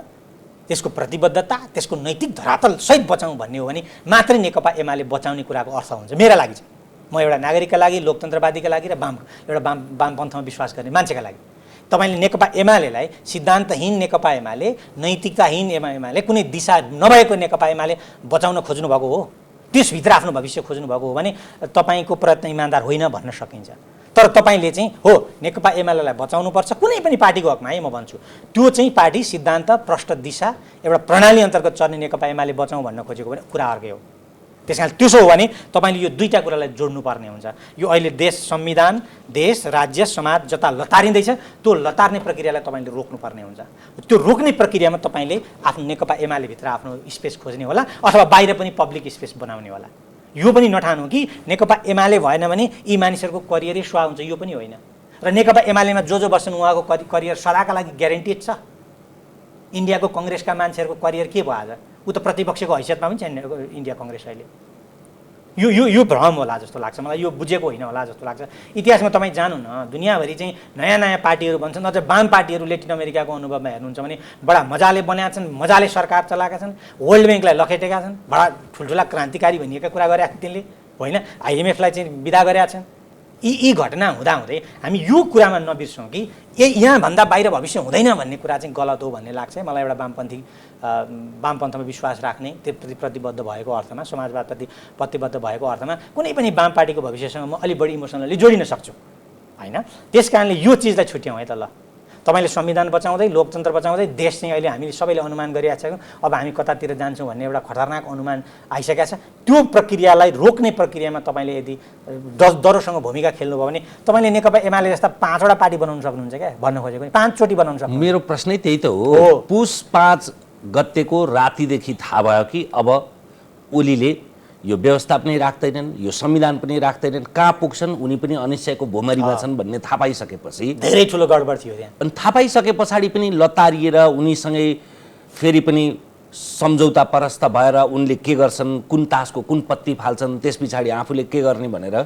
त्यसको प्रतिबद्धता, त्यसको नैतिक धरातल सहित बचाउँ भन्ने हो भने मात्रै नेकपा एमाले बचाउने कुराको अर्थ हुन्छ मेरा लागि चाहिँ। म एउटा नागरिकका लागि, लोकतन्त्रवादीका लागि र वामपन्थमा विश्वास गर्ने मान्छेका लागि। तपाईँले नेकपा एमालेलाई सिद्धान्तहीन नेकपा एमाले, नैतिकताहीन एमाले, कुनै दिशा नभएको नेकपा एमाले बचाउन खोज्नु भएको हो, त्यसभित्र आफ्नो भविष्य खोज्नु भएको हो भने तपाईँको प्रयत्न इमान्दार होइन भन्न सकिन्छ। तर तपाईँले चाहिँ हो नेकपा एमालेलाई बचाउनुपर्छ कुनै पनि पार्टीको हकमा है म भन्छु, त्यो चाहिँ पार्टी सिद्धान्त, प्रष्ट दिशा, एउटा प्रणाली अन्तर्गत चल्ने नेकपा एमाले बचाउँ भन्न खोजेको भने कुरा अर्कै हो। त्यस कारण त्यसो हो भने तपाईँले यो दुईवटा कुरालाई जोड्नुपर्ने हुन्छ। यो अहिले देश, संविधान, देश, राज्य, समाज जता लतारिँदैछ त्यो लतार्ने प्रक्रियालाई तपाईँले रोक्नुपर्ने हुन्छ। त्यो रोक्ने प्रक्रियामा तपाईँले आफ्नो नेकपा एमालेभित्र आफ्नो स्पेस खोज्ने होला अथवा बाहिर पनि पब्लिक स्पेस बनाउने होला। यो पनि नठानु कि नेकपा एमाले भएन भने यी मानिसहरूको करियरै सुहा हुन्छ, यो पनि होइन। र नेकपा एमालेमा जो बस्छन् उहाँको करियर सदाका लागि ग्यारेन्टेड छ। इन्डियाको कङ्ग्रेसका मान्छेहरूको करियर के भयो आज? ऊ त प्रतिपक्षको हैसियतमा पनि छैन इन्डिया कङ्ग्रेस अहिले। यो भ्रम होला जस्तो लाग्छ मलाई, यो बुझेको होइन होला जस्तो लाग्छ। इतिहासमा तपाईँ जानु न, दुनियाँभरि चाहिँ नयाँ नयाँ पार्टीहरू बन्छन्। अझ वाम पार्टीहरू लेटिन अमेरिकाको अनुभवमा हेर्नुहुन्छ भने बडा मजाले बनाएका छन्, मजाले सरकार चलाएका छन्, वर्ल्ड ब्याङ्कलाई लखेटेका छन्, बडा ठुल्ठुला क्रान्तिकारी भनिएका कुरा गरेका तिनले होइन, आइएमएफलाई चाहिँ विदा गरेका छन्। यी घटना हुँदाहुँदै हामी यो कुरामा नबिर्सौँ कि यहाँभन्दा बाहिर भविष्य हुँदैन भन्ने कुरा चाहिँ गलत हो भन्ने लाग्छ मलाई। एउटा वामपन्थमा विश्वास राख्ने, त्यसप्रति प्रतिबद्ध भएको अर्थमा, समाजवादप्रति प्रतिबद्ध भएको अर्थमा कुनै पनि वाम पार्टीको भविष्यसँग म अलि बढी इमोसनली जोडिन सक्छु होइन। त्यस कारणले यो चिजलाई छुट्याउँ है त। ल तपाईँले संविधान बचाउँदै, लोकतन्त्र बचाउँदै देश चाहिँ अहिले हामीले सबैले अनुमान गरिरहेका छौँ अब हामी कतातिर जान्छौँ भन्ने एउटा खतरनाक अनुमान आइसकेको छ। त्यो प्रक्रियालाई रोक्ने प्रक्रियामा तपाईँले यदि डरोसँग भूमिका खेल्नुभयो भने तपाईँले नेकपा एमाले जस्ता 5वटा पार्टी बनाउन सक्नुहुन्छ क्या भन्न खोजेको। 5 चोटि बनाउन सक्नुहुन्छ। मेरो प्रश्नै त्यही त हो। पुस 5 गतेको रातिदेखि थाहा भयो कि अब ओलीले यो व्यवस्था पनि राख्दैनन्, यो संविधान पनि राख्दैनन्, कहाँ पुग्छन् उनी पनि अनिश्चयको भोमरीमा छन् भन्ने थाहा पाइसकेपछि धेरै ठुलो गडबड थियो त्यहाँ। अनि थाहा पाइसके पछाडि पनि लतारिएर उनीसँगै फेरि पनि सम्झौता परस्त भएर उनले के गर्छन्, कुन तासको कुन पत्ती फाल्छन्, त्यस पछाडि आफूले के गर्ने भनेर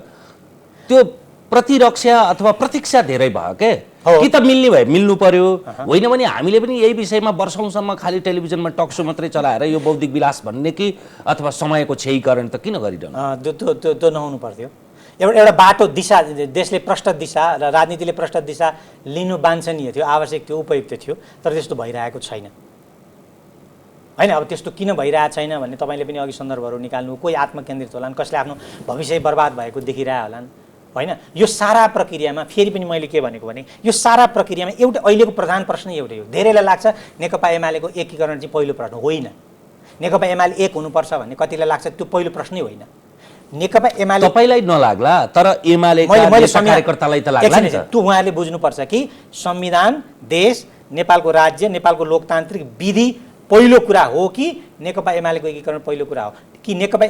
त्यो प्रतिरक्षा अथवा प्रतीक्षा धेरै भयो के। कि त मिल्ने भए मिल्नु पर्यो, होइन भने हामीले पनि यही विषयमा वर्षौँसम्म खालि टेलिभिजनमा टकसो मात्रै चलाएर यो बौद्धिक विलास भन्ने कि अथवा समयको क्षयीकरण त किन गरिरहनु? त्यो नहुनु पर्थ्यो। एउटा बाटो दिशा, देशले प्रष्ट दिशा र राजनीतिले प्रष्ट दिशा लिनु वाञ्छनीय थियो, आवश्यक थियो, उपयुक्त थियो, तर त्यस्तो भइरहेको छैन होइन। अब त्यस्तो किन भइरहेको छैन भन्ने तपाईँले पनि अघि सन्दर्भहरू निकाल्नु, कोही आत्मकेन्द्रित होलान्, कसले आफ्नो भविष्य बर्बाद भएको देखिरहेको होलान् होइन। यो सारा प्रक्रियामा फेरि पनि मैले के भनेको भने यो सारा प्रक्रियामा एउटा अहिलेको प्रधान प्रश्न एउटै हो। धेरैलाई लाग्छ नेकपा एमालेको एकीकरण चाहिँ पहिलो प्रश्न होइन, नेकपा एमाले एक हुनुपर्छ भन्ने कतिलाई लाग्छ, त्यो पहिलो प्रश्नै होइन। नेकपा एमाले तपाईलाई नलाग्ला तर एमाले कार्यकर्तालाई त लाग्ला नि। त्यो उहाँहरूले बुझ्नुपर्छ कि संविधान, देश, नेपालको राज्य, नेपालको लोकतान्त्रिक विधि पहिलो कुरा हो कि नेकपा एमालेको एकीकरण पहिलो कुरा हो कि नेकपा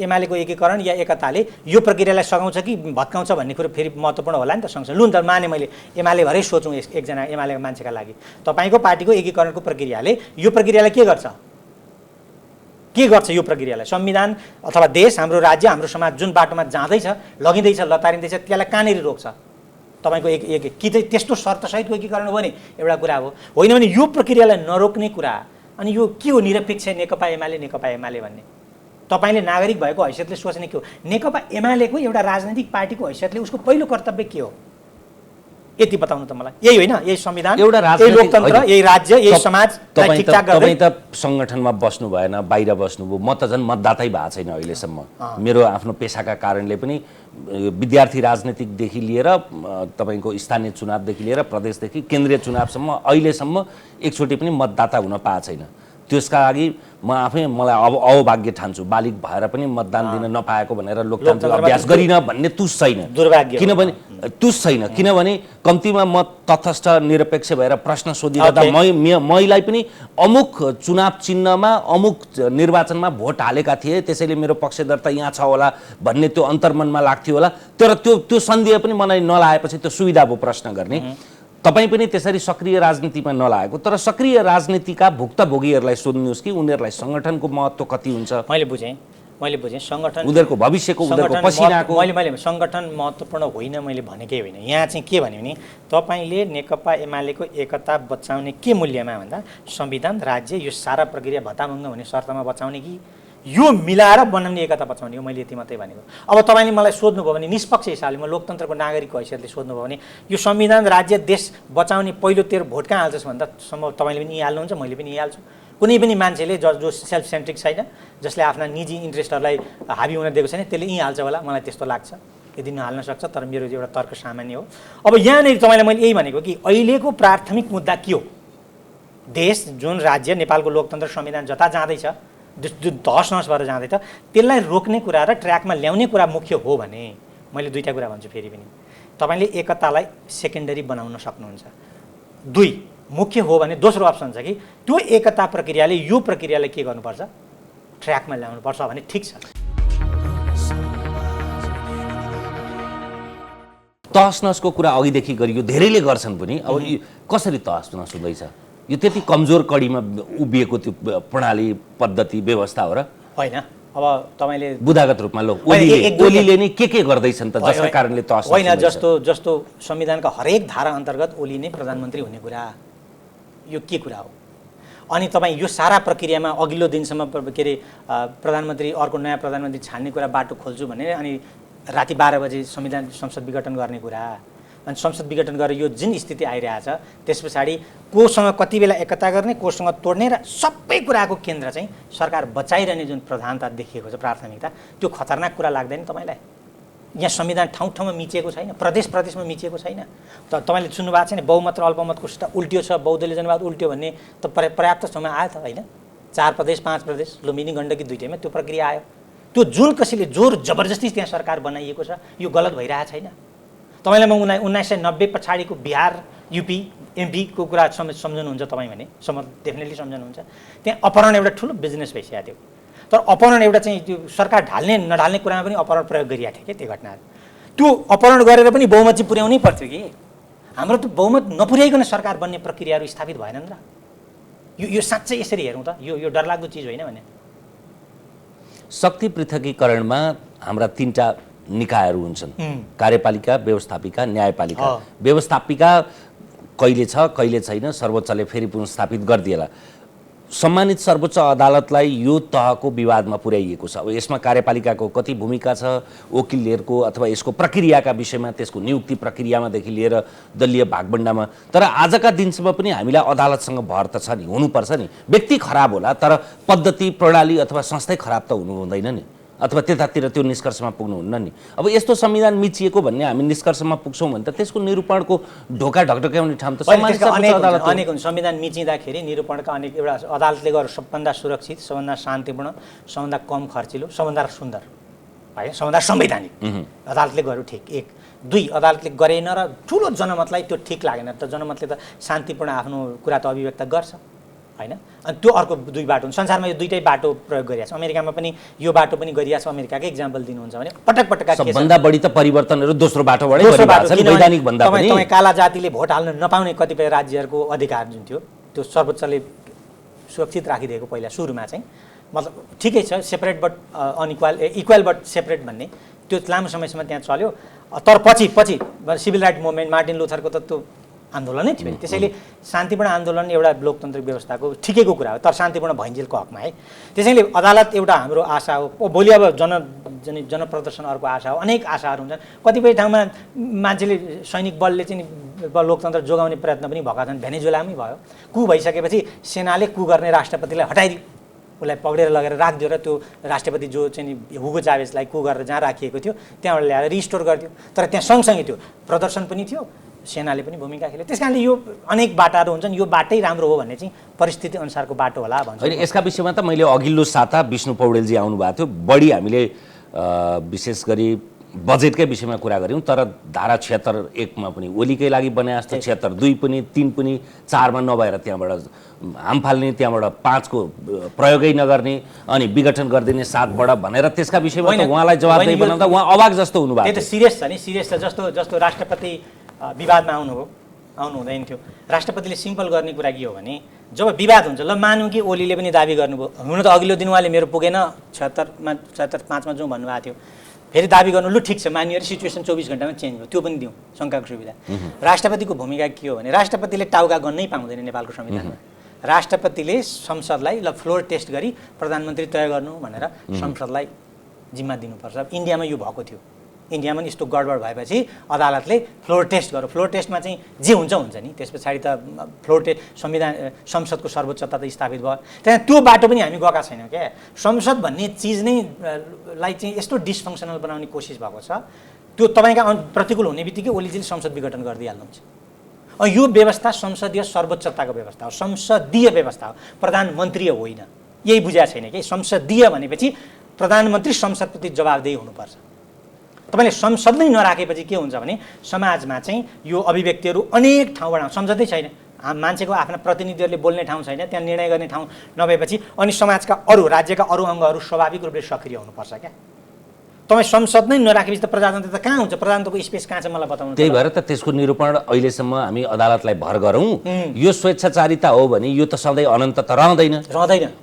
एमालेको एकीकरण या एकताले यो प्रक्रियालाई सघाउँछ कि भत्काउँछ भन्ने कुरो फेरि महत्त्वपूर्ण होला नि त सँगसँगै। लु त माने मैले एमाले भरै सोचौँ एकजना एमालेको मान्छेका लागि, तपाईँको पार्टीको एकीकरणको प्रक्रियाले यो प्रक्रियालाई के गर्छ यो प्रक्रियालाई? संविधान अथवा देश, हाम्रो राज्य, हाम्रो समाज जुन बाटोमा जाँदैछ, लगिँदैछ, लतारिँदैछ त्यसलाई कहाँनिर रोक्छ? तपाईँको एक कि चाहिँ त्यस्तो शर्तसहितको एकीकरण हो भने एउटा कुरा हो, होइन भने यो प्रक्रियालाई नरोक्ने कुरा। अनि यो के हो निरपेक्ष नेकपा एमाले भन्ने? तपाईँले नागरिक भएको हैसियतले सोच्ने के हो? नेकपा एमालेको एउटा राजनैतिक पार्टीको हैसियतले उसको पहिलो कर्तव्य के हो यति बताउनु त मलाई। यही होइन, यही संविधान, यही लोकतन्त्र, यही राज्य, यही समाज ठिकठाक गर्दै। तपाईँ त सङ्गठनमा बस्नु भएन, बाहिर बस्नुभयो, म त झन् मतदातै भएको छैन अहिलेसम्म। मेरो आफ्नो पेसाका कारणले पनि विद्यार्थी राजनीतिकदेखि लिएर तपाईँको स्थानीय चुनावदेखि लिएर प्रदेशदेखि केन्द्रीय चुनावसम्म अहिलेसम्म एकचोटि पनि मतदाता हुन पाएको छैन। त्यसका लागि म आफै मलाई अब अभाग्य ठान्छु, बालिक भएर पनि मतदान दिन नपाएको भनेर लोकतान्त्रिक अभ्यास गरिन भन्ने तुस छैन। दुर्भाग्य किनभने तुस छैन, किनभने कम्तीमा म तटस्थ निरपेक्ष भएर प्रश्न सोधिरहँदा मैलाई पनि अमुक चुनाव चिन्हमा अमुक निर्वाचनमा भोट हालेका थिए, त्यसैले मेरो पक्षधरता यहाँ छ होला भन्ने त्यो अन्तर्मनमा लाग्थ्यो होला। तर त्यो सन्देह पनि मलाई नलाएपछि त्यो सुविधा भयो प्रश्न गर्ने। तपाईँ पनि त्यसरी सक्रिय राजनीतिमा नलागेको, तर सक्रिय राजनीतिका भुक्तभोगीहरूलाई सोध्नुहोस् कि उनीहरूलाई सङ्गठनको महत्त्व कति हुन्छ। मैले बुझेँ सङ्गठन, उनीहरूको भविष्यको, उनीहरूको पसिनाको। मैले सङ्गठन महत्त्वपूर्ण होइन मैले भनेकै होइन। यहाँ चाहिँ के भन्यो भने तपाईँले नेकपा एमालेको एकता बचाउने के मूल्यमा भन्दा संविधान, राज्य, यो सारा प्रक्रिया भत्ताभङ्ग हुने शर्तमा बचाउने कि यो मिलाएर बनाउने एकता बचाउने हो, मैले यति मात्रै भनेको। अब तपाईँले मलाई सोध्नुभयो भने निष्पक्ष हिसाबले, म लोकतन्त्रको नागरिकको हैसियतले सोध्नुभयो भने यो संविधान राज्य देश बचाउने पहिलो तेरो भोट कहाँ हाल्छस् भन्दा सम्भव तपाईँले पनि यहीँ हाल्नुहुन्छ, मैले पनि यहीँ हाल्छु। कुनै पनि मान्छेले जो सेल्फ सेन्ट्रिक छैन, जसले आफ्ना निजी इन्ट्रेस्टहरूलाई हाबी हुन दिएको छैन, त्यसले यहीँ हाल्छ होला, मलाई त्यस्तो लाग्छ। यदि नहाल्न सक्छ, तर मेरो एउटा तर्क सामान्य हो। अब यहाँनिर तपाईँलाई मैले यही भनेको कि अहिलेको प्राथमिक मुद्दा के हो? देश जुन राज्य नेपालको लोकतन्त्र संविधान जता जाँदैछ, जुन तहस नहस भएर जाँदैछ, त्यसलाई रोक्ने कुरा र ट्र्याकमा ल्याउने कुरा मुख्य हो भने मैले दुईवटा कुरा भन्छु फेरि पनि। तपाईँले एकतालाई सेकेन्डरी बनाउन सक्नुहुन्छ। दुई, मुख्य हो भने दोस्रो अप्सन छ कि त्यो एकता प्रक्रियाले यो प्रक्रियालाई के गर्नुपर्छ? ट्र्याकमा ल्याउनुपर्छ भने ठिक छ। तहस नहसको कुरा अघिदेखि गरियो, धेरैले गर्छन् पनि। अब कसरी तहस नहस हुँदैछ? यो त्यति कमजोर कडीमा उभिएको त्यो प्रणाली, पद्धति, व्यवस्था हो र होइन? अब तपाईँले बुदागत रूपमा ओलीले नै के गर्दैछन् त जसका कारणले तहस होइन? जस्तो संविधानका हरेक धारा अन्तर्गत ओली नै प्रधानमन्त्री हुने कुरा, यो के कुरा हो? अनि तपाईँ यो सारा प्रक्रियामा अघिल्लो दिनसम्म के अरे प्रधानमन्त्री, अर्को नयाँ प्रधानमन्त्री छान्ने कुरा बाटो खोल्छु भने अनि राति 12 बजे संसद विघटन गर्ने कुरा, अनि संसद विघटन गरेर यो जुन स्थिति आइरहेछ, त्यस पछाडि कोसँग कति बेला एकता गर्ने, कोसँग तोड्ने, र सबै कुराको केन्द्र चाहिँ सरकार बचाइरहने जुन प्रधानता देखिएको छ, प्राथमिकता, त्यो खतरनाक कुरा लाग्दैन तपाईँलाई? यहाँ संविधान ठाउँ ठाउँमा मिचिएको छैन, प्रदेश प्रदेशमा मिचिएको छैन। तपाईँले सुन्नुभएको छैन बहुमत र अल्पमतको सिस्टम उल्टियो छ, बहुदलीय जनवाद उल्ट्यो भन्ने त पर्याप्त ठाउँमा आयो त होइन? 4 प्रदेश 5 प्रदेश, लुम्बिनी गण्डकी दुईटैमा त्यो प्रक्रिया आयो। त्यो जुन कसैले जोर जबरजस्ती त्यहाँ सरकार बनाइएको छ, यो गलत भइरहेको छैन। तपाईँलाई म 1990 पछाडिको बिहार, युपी, एमपीको कुरा सम्झनुहुन्छ तपाईँ भने? डेफिनेटली सम्झनुहुन्छ। त्यहाँ अपहरण एउटा ठुलो बिजनेस भइसकेको थियो। तर अपहरण एउटा चाहिँ त्यो सरकार ढाल्ने नढाल्ने कुरामा पनि अपहरण प्रयोग गरिरहेको थियो क्या त्यो घटनाहरू। त्यो अपहरण गरेर पनि बहुमत चाहिँ पुर्याउनै पर्थ्यो कि? हाम्रो त बहुमत नपुर्याइकन सरकार बन्ने प्रक्रियाहरू स्थापित भएनन् र? यो साँच्चै यसरी हेरौँ त यो डरलाग्दो चिज होइन भने? शक्ति पृथकीकरणमा हाम्रा 3टा निकायहरू हुन्छन्, कार्यपालिका, व्यवस्थापिका, न्यायपालिका। व्यवस्थापिका कहिले छ कहिले छैन, सर्वोच्चले फेरि पुनर्स्थापित गरिदिएला। सम्मानित सर्वोच्च अदालतलाई यो तहको विवादमा पुर्याइएको छ। अब यसमा कार्यपालिकाको कति भूमिका छ, वकिलहरूको अथवा यसको प्रक्रियाका विषयमा, त्यसको नियुक्ति प्रक्रियामादेखि लिएर दलीय भागबण्डामा। तर आजका दिनसम्म पनि हामीलाई अदालतसँग भर त छ नि, हुनुपर्छ नि। व्यक्ति खराब होला, तर पद्धति, प्रणाली अथवा संस्थै खराब त हुनु हुँदैन नि, अथवा त्यतातिर त्यो निष्कर्षमा पुग्नुहुन्न नि। अब यस्तो संविधान मिचिएको भन्ने हामी निष्कर्षमा पुग्छौँ भने त त्यसको निरूपणको ढोका ढकढक्याउने ठाउँ त अनेक हुन्छ। संविधान मिचिँदाखेरि निरूपणका अनेक एउटा अदालतले गरेर सबभन्दा सुरक्षित, सबभन्दा शान्तिपूर्ण, सबभन्दा कम खर्चिलो, सबभन्दा सुन्दर होइन, सबभन्दा संवैधानिक अदालतले गर्यो ठिक। 1 2 अदालतले गरेन र ठुलो जनमतलाई त्यो ठिक लागेन, त जनमतले त शान्तिपूर्ण आफ्नो कुरा त अभिव्यक्त गर्छ होइन? अनि त्यो अर्को 2 बाटो हुन्छ। संसारमा यो दुईटै बाटो प्रयोग गरिरहेको छ। अमेरिकामा पनि यो बाटो पनि गरिरहेको छ। अमेरिकाकै इक्जाम्पल दिनुहुन्छ भने पटक सबभन्दा बढी त परिवर्तनहरू दोस्रो बाटोबाटै गरिरहेको छ, वैधानिक भन्दा पनि। तपाईँ काला जातिले भोट हाल्न नपाउने कतिपय राज्यहरूको अधिकार जुन थियो, त्यो सर्वोच्चले सुरक्षित राखिदिएको पहिला सुरुमा चाहिँ। मतलब ठिकै छ, separate but equal but separate भन्ने त्यो लामो समयसम्म त्यहाँ चल्यो। तर पछि सिभिल राइट मुभमेन्ट, मार्टिन लुथरको त त्यो आन्दोलनै थियो। त्यसैले शान्तिपूर्ण आन्दोलन एउटा लोकतान्त्रिक व्यवस्थाको ठिकैको कुरा हो, तर शान्तिपूर्ण भइन्जेलको हकमा है। त्यसैले अदालत एउटा हाम्रो आशा हो। भोलि अब जनप्रदर्शन अर्को आशा हो। अनेक आशाहरू हुन्छन्। कतिपय ठाउँमा मान्छेले सैनिक बलले चाहिँ लोकतन्त्र जोगाउने प्रयत्न पनि भएका छन्। भेनेजुएलामै भयो, कु भइसकेपछि सेनाले कु गर्ने राष्ट्रपतिलाई हटाइदियो, उसलाई पक्रेर लगेर राखिदियो र त्यो राष्ट्रपति जो चाहिँ हुगो चावेजलाई कु गरेर जहाँ राखिएको थियो त्यहाँबाट ल्याएर रिस्टोर गरिदियो। तर त्यहाँ सँगसँगै त्यो प्रदर्शन पनि थियो, सेनाले पनि भूमिका खेल्यो। त्यस कारणले यो अनेक बाटाहरू हुन्छन्, यो बाटै राम्रो हो भन्ने चाहिँ परिस्थिति अनुसारको बाटो होला भन्छ। होइन, यसका विषयमा त मैले अघिल्लो साता विष्णु पौडेलजी आउनुभएको थियो, बढी हामीले विशेष गरी बजेटकै विषयमा कुरा गऱ्यौँ। तर धारा 76(1) पनि ओलीकै लागि बने जस्तो, 76(2) पनि, 3 पनि, 4मा नभएर त्यहाँबाट हाम फाल्ने, त्यहाँबाट 5को प्रयोगै नगर्ने, अनि विघटन गरिदिने 7बाट भनेर त्यसका विषयमा त उहाँलाई जवाबदेही बनाउँदा उहाँ अवाक जस्तो हुनुभएको। त्यो त सिरियस छ नि, सिरियस छ। जस्तो राष्ट्रपति विवादमा आउनु हुँदैन थियो। राष्ट्रपतिले सिम्पल गर्ने कुरा के हो भने, जब विवाद हुन्छ, ल मानौँ कि ओलीले पनि दाबी गर्नुभयो, हुन त अघिल्लो दिन उहाँले मेरो पुगेन 76(5) मा जाउँ भन्नुभएको थियो, फेरि दाबी गर्नु, लु ठिक छ मानियो, सिचुएसन 24 घण्टामा चेन्ज भयो, त्यो पनि दिउँ, शङ्काको सुविधा। राष्ट्रपतिको भूमिका के हो भने, राष्ट्रपतिले टाउका गर्नै पाउँदैन नेपालको संविधानमा। राष्ट्रपतिले संसदलाई ल फ्लोर टेस्ट गरी प्रधानमन्त्री तय गर्नु भनेर संसदलाई जिम्मा दिनुपर्छ। इन्डियामा यो भएको थियो। इन्डियामा नि यस्तो गडबड भएपछि अदालतले फ्लोर टेस्ट गर्यो। फ्लोर टेस्टमा चाहिँ जे हुन्छ नि, त्यस पछाडि त फ्लोर टेस्ट संसदको सर्वोच्चता त स्थापित भयो। त्यहाँ त्यो बाटो पनि हामी गएका छैनौँ क्या। संसद भन्ने चिज नै लाई चाहिँ यस्तो डिसफङ्सनल बनाउने कोसिस भएको छ। त्यो तपाईँका प्रतिकूल हुने बित्तिकै ओलीजीले संसद विघटन गरिदिइहाल्नुहुन्छ। यो व्यवस्था संसदीय सर्वोच्चताको व्यवस्था हो, संसदीय व्यवस्था हो, प्रधानमन्त्रीय होइन। यही बुझाएको छैन कि संसदीय भनेपछि प्रधानमन्त्री संसदप्रति जवाबदेही हुनुपर्छ। तपाईँले संसद नै नराखेपछि के हुन्छ भने समाजमा चाहिँ यो अभिव्यक्तिहरू अनेक ठाउँबाट संसदै छैन, मान्छेको आफ्ना प्रतिनिधिहरूले बोल्ने ठाउँ छैन, त्यहाँ निर्णय गर्ने ठाउँ नभएपछि अनि समाजका अरू राज्यका अरू अङ्गहरू स्वाभाविक रूपले सक्रिय हुनुपर्छ क्या। तपाईँ संसद नै नराखेपछि त प्रजातन्त्र त कहाँ हुन्छ? प्रजातन्त्रको स्पेस कहाँ छ मलाई बताउनु। त्यही भएर त त्यसको निरूपण अहिलेसम्म हामी अदालतलाई भर गरौँ। यो स्वेच्छाचारिता हो भने यो त सधैँ अनन्त त रहँदैन।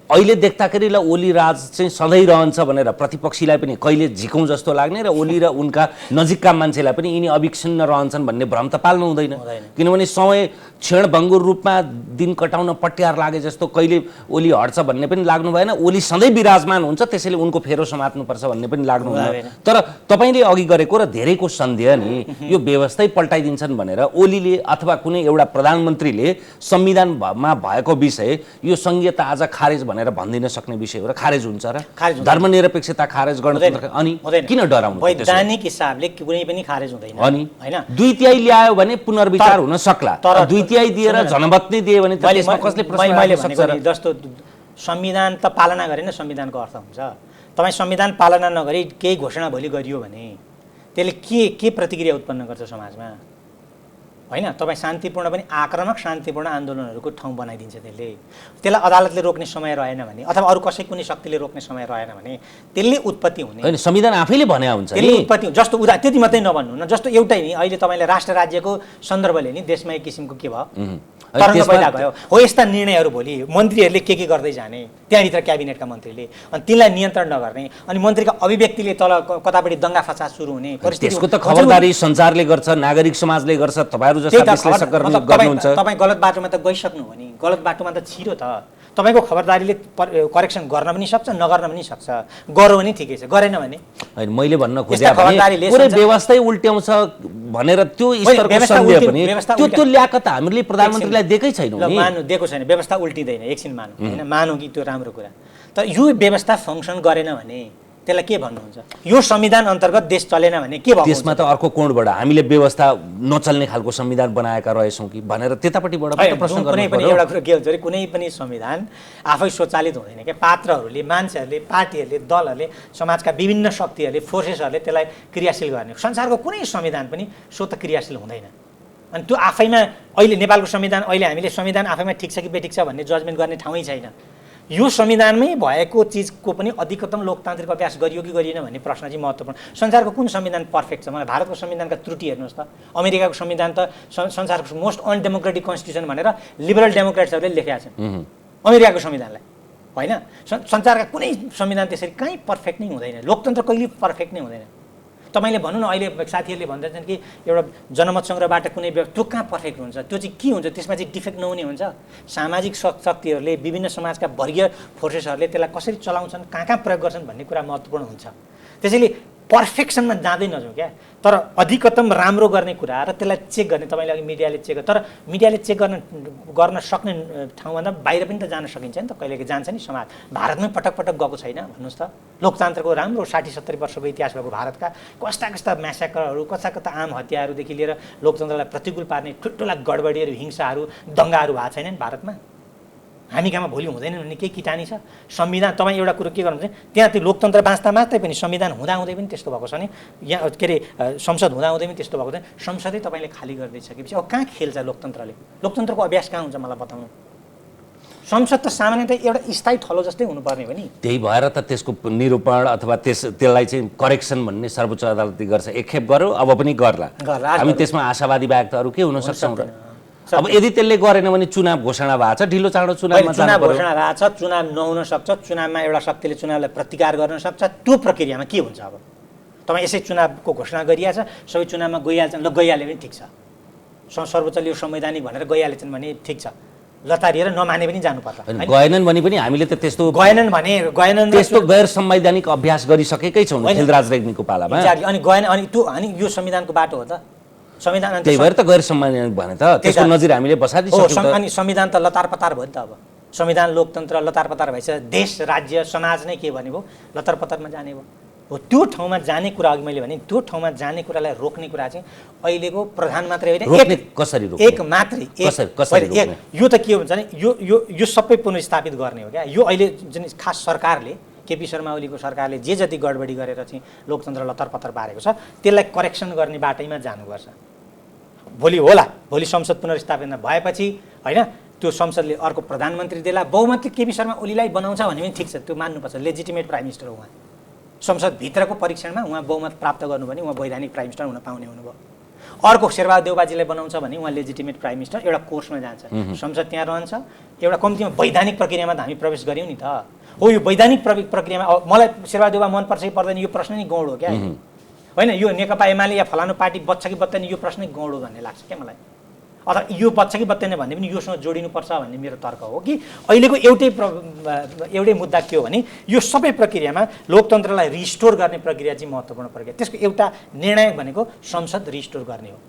अहिले देख्दाखेरि ल ओली राज चाहिँ सधैँ रहन्छ भनेर प्रतिपक्षीलाई पनि कहिले झिकौँ जस्तो लाग्ने र ओली र उनका नजिकका मान्छेलाई पनि यिनी अविच्छिन्न रहन्छन् भन्ने भ्रम त पाल्नु हुँदैन। किनभने समय क्षणभङ्गुर रूपमा दिन कटाउन पट्यार लागे जस्तो कहिले ओली हट्छ भन्ने पनि लाग्नु भएन। ओली सधैँ विराजमान हुन्छ, त्यसैले उनको फेरो समात्नुपर्छ भन्ने पनि लाग्नु हुँदैन। तर तपाईँले अघि गरेको र धेरैको सन्देह नि यो व्यवस्थै पल्टाइदिन्छन् भनेर ओलीले अथवा कुनै एउटा प्रधानमन्त्रीले संविधानमा भएको विषय यो संघीयता आज खारेज भनेर भनिदिन सक्ने विषय हो र खारेज हुन्छ र धर्मनिरपेक्षता खारेज गणतन्त्र अनि किन डराउनु? वैधानिक हिसाबले कुनै पनि खारेज हुँदैन अनि हैन। 2/3 ल्यायो भने पुनर्विचार हुन सक्ला, तर 2/3 दिएर जनमत नै दिए भने त्यसमा कसले प्रश्न राख्न सक्छ र? जस्तो संविधान त पालना गरेन संविधानको अर्थ हुन्छ। तपाईँ संविधान पालना नगरी केही घोषणा भोलि गरियो भने त्यसले के प्रतिक्रिया उत्पन्न गर्छ समाजमा होइन? तपाईँ शान्तिपूर्ण पनि आक्रामक शान्तिपूर्ण आन्दोलनहरूको ठाउँ बनाइदिन्छ। त्यसलाई अदालतले रोक्ने समय रहेन भने अथवा अरू कसै कुनै शक्तिले रोक्ने समय रहेन भने त्यसले उत्पत्ति हुने होइन। संविधान आफैले भने हुन्छ त्यसले उत्पत्ति जस्तो त्यति मात्रै नभन्नु न। जस्तो एउटै नि अहिले तपाईँले राष्ट्र राज्यको सन्दर्भले नि देशमा एक किसिमको के भयो तरङ्ग पैदा भयो हो। यस्ता निर्णयहरू भोलि मन्त्रीहरूले के गर्दै जाने त्यहाँभित्र क्याबिनेटका मन्त्रीले अनि तिनलाई नियन्त्रण नगर्ने अनि मन्त्रीका अभिव्यक्तिले तल कतापट्टि दङ्गा फसाद सुरु हुने परिस्थिति। त्यसको त खबरदारी सञ्चारले गर्छ, नागरिक समाजले गर्छ, तपाईँहरू जस्ता विश्लेषक गर्नुहुन्छ। तपाईँ गलत बाटोमा त गइसक्नु हो नि, गलत बाटोमा त छिरो त तपाईँको खबरदारीले करेक्सन गर्न पनि सक्छ नगर्न पनि सक्छ। गर्यो भने ठिकै छ, गरेन भने होइन। मैले भन्न खोजेँ पुरै व्यवस्थै उल्ट्याउँछ भनेर त्यो स्तरको सन्देह पनि त्यो ल्याकत हामीले प्रधानमन्त्रीलाई दिएकै छैनौँ नि। मान्नु दिएको छैन, व्यवस्था उल्टिँदैन। एकछिन मानौँ होइन, मानौँ कि त्यो राम्रो कुरा, तर यो व्यवस्था फङ्सन गरेन भने त्यसलाई के भन्नुहुन्छ? यो संविधान अन्तर्गत देश चलेन भने के भयो? त्यसमा त अर्को कोणबाट हामीले व्यवस्था नचल्ने खालको संविधान बनाएका रहेछौँ कि भनेर त्यतापट्टिबाट प्रश्न कुनै पनि एउटा कुरो के हुन्छ अरे कुनै पनि संविधान आफै स्वचालित हुँदैन क्या। पात्रहरूले, मान्छेहरूले, पार्टीहरूले, दलहरूले, समाजका विभिन्न शक्तिहरूले, फोर्सेसहरूले त्यसलाई क्रियाशील गर्ने। संसारको कुनै संविधान पनि स्वतः क्रियाशील हुँदैन। अनि त्यो आफैमा अहिले नेपालको संविधान अहिले हामीले संविधान आफैमा ठिक छ कि बेठिक छ भन्ने जजमेन्ट गर्ने ठाउँै छैन। यो संविधानमै भएको चिजको पनि अधिकतम लोकतान्त्रिक अभ्यास गरियो कि गरिएन भन्ने प्रश्न चाहिँ महत्त्वपूर्ण। संसारको कुन संविधान पर्फेक्ट छ? मलाई भारतको संविधानका त्रुटि हेर्नुहोस् त। अमेरिकाको संविधान त संसारको मोस्ट अनडेमोक्रेटिक कन्स्टिट्युसन भनेर लिबरल डेमोक्रेट्सहरूले लेखेका छन् अमेरिकाको संविधानलाई होइन। संसारका कुनै संविधान त्यसरी कहीँ पर्फेक्ट नै हुँदैन। लोकतन्त्र कहिले पर्फेक्ट नै हुँदैन। तपाईँले भन्नु न अहिले साथीहरूले भन्दछन् कि एउटा जनमत सङ्ग्रहबाट कुनै त्यो कहाँ पर्फेक्ट हुन्छ? त्यो चाहिँ के हुन्छ? त्यसमा चाहिँ डिफेक्ट नहुने हुन्छ? सामाजिक शक्तिहरूले, विभिन्न समाजका वर्गीय फोर्सेसहरूले त्यसलाई कसरी चलाउँछन्, कहाँ कहाँ प्रयोग गर्छन् भन्ने कुरा महत्त्वपूर्ण हुन्छ। त्यसैले पर्फेक्सनमा जाँदै नजाउँ क्या, तर अधिकतम राम्रो गर्ने कुरा र त्यसलाई चेक गर्ने। तपाईँले अघि मिडियाले चेक तर मिडियाले चेक गर्न सक्ने ठाउँभन्दा बाहिर पनि त जान सकिन्छ नि त। कहिलेकाहीँ जान्छ नि समाज। भारतमै पटक पटक गएको छैन भन्नुहोस् त। लोकतन्त्रको राम्रो 60-70 वर्षको इतिहास भएको भारतका कस्ता कस्ता म्यासाकरहरू, कस्ता कस्ता आम हत्याहरूदेखि लिएर लोकतन्त्रलाई प्रतिकूल पार्ने ठुल्ठुला गडबडीहरू, हिंसाहरू, दङ्गाहरू भएको छैनन् भारतमा। हामी कहाँमा भोलि हुँदैन भन्ने केही किटानी छ? संविधान तपाईँ एउटा कुरो के गर्नुहुन्छ, त्यहाँ त्यो लोकतन्त्र बाँच्दा मात्रै पनि संविधान हुँदाहुँदै पनि त्यस्तो भएको छ नि। यहाँ के अरे संसद हुँदाहुँदै पनि त्यस्तो भएको छ। संसदै तपाईँले खाली गरिदिइसकेपछि अब कहाँ खेल्छ लोकतन्त्रले? लोकतन्त्रको अभ्यास कहाँ हुन्छ मलाई बताउनु? संसद त सामान्यतः एउटा स्थायी थलो जस्तै हुनुपर्ने हो नि। त्यही भएर त त्यसको निरूपण अथवा त्यसलाई चाहिँ करेक्सन भन्ने सर्वोच्च अदालतले गर्छ। एकखेप गर्यो अब पनि गर्ला। हामी त्यसमा आशावादी बाहेक त अरू के हुन सक्छौँ र? अब यदि त्यसले गरेन भने चुनाव घोषणा भएको छ, ढिलो चाँडो चुनाव घोषणा भएको छ, चुनाव नहुन सक्छ, चुनावमा एउटा शक्तिले चुनावलाई प्रतिकार गर्न सक्छ। त्यो प्रक्रियामा के हुन्छ? अब तपाईँ यसै चुनावको घोषणा गरिहाल्छ, सबै चुनावमा गइहाल्छन्, ल गइहाल्यो भने ठिक छ, सर्वोच्चले यो संवैधानिक भनेर गइहालेछन् भने ठिक छ। लतारिएर नमाने पनि जानुपर्छ होइन, गएनन् भने पनि हामीले त त्यस्तो गएनन् र त्यस्तो गैर संवैधानिक अभ्यास गरिसकेकै छौँ खिलराज रेग्मीको पालामा। Exactly. अनि गएन अनि यो संविधानको बाटो हो त संविधान त्यही भएर त गैर संवैधानिक भने त त्यसको नजिर हामीले बसादिसक्यौँ। अनि संविधान त लतार पतार भयो नि त। अब संविधान लोकतन्त्र लतार पतार भएछ देश राज्य समाज नै के भने भयो लतार पतारमा जाने भयो हो। त्यो ठाउँमा जाने कुरा अघि मैले भने त्यो ठाउँमा जाने कुरालाई रोक्ने कुरा चाहिँ अहिलेको प्रधान मात्रै होइन कसरी रोक्ने एक मात्रै यो त के हुन्छ भने यो सबै पुनर्स्थापित गर्ने हो क्या। यो अहिले जुन खास सरकारले केपी शर्मा ओलीको सरकारले जे जति गडबडी गरेर चाहिँ लोकतन्त्र लतार पतार पारेको छ त्यसलाई करेक्सन गर्ने बाटैमा जानुपर्छ। भोलि संसद पुनर्स्थापना भएपछि होइन त्यो संसदले अर्को प्रधानमन्त्री देला बहुमतले केपी शर्मा ओलीलाई बनाउँछ भने पनि ठिक छ, त्यो मान्नुपर्छ। लेजिटिमेट प्राइम मिनिस्टर हो उहाँ। संसदभित्रको परीक्षणमा उहाँ बहुमत प्राप्त गर्नु भने उहाँ वैधानिक प्राइम मिनिस्टर हुन पाउने हुनुभयो। अर्को शेरबहादुर देउबाजीलाई बनाउँछ भने उहाँ लेजिटिमेट प्राइम मिनिस्टर एउटा कोर्समा जान्छ, संसद त्यहाँ रहन्छ। एउटा कम्तीमा वैधानिक प्रक्रियामा त हामी प्रवेश गऱ्यौँ नि त। हो यो वैधानिक प्रक्रियामा मलाई शेरबहादुर देउबा मनपर्छ कि पर्दैन यो प्रश्न नै गौड हो क्या होइन। यो नेकपा एमाले या फलानु पार्टी बच्छ कि बत्दैन यो प्रश्न नै गौड हो भन्ने लाग्छ क्या मलाई। अथवा यो बच्छ कि बत्दैन भन्ने पनि योसँग जोडिनुपर्छ भन्ने मेरो तर्क हो कि अहिलेको एउटै मुद्दा के हो भने यो सबै प्रक्रियामा लोकतन्त्रलाई रिस्टोर गर्ने प्रक्रिया चाहिँ महत्त्वपूर्ण प्रक्रिया। त्यसको एउटा निर्णायक भनेको संसद रिस्टोर गर्ने हो।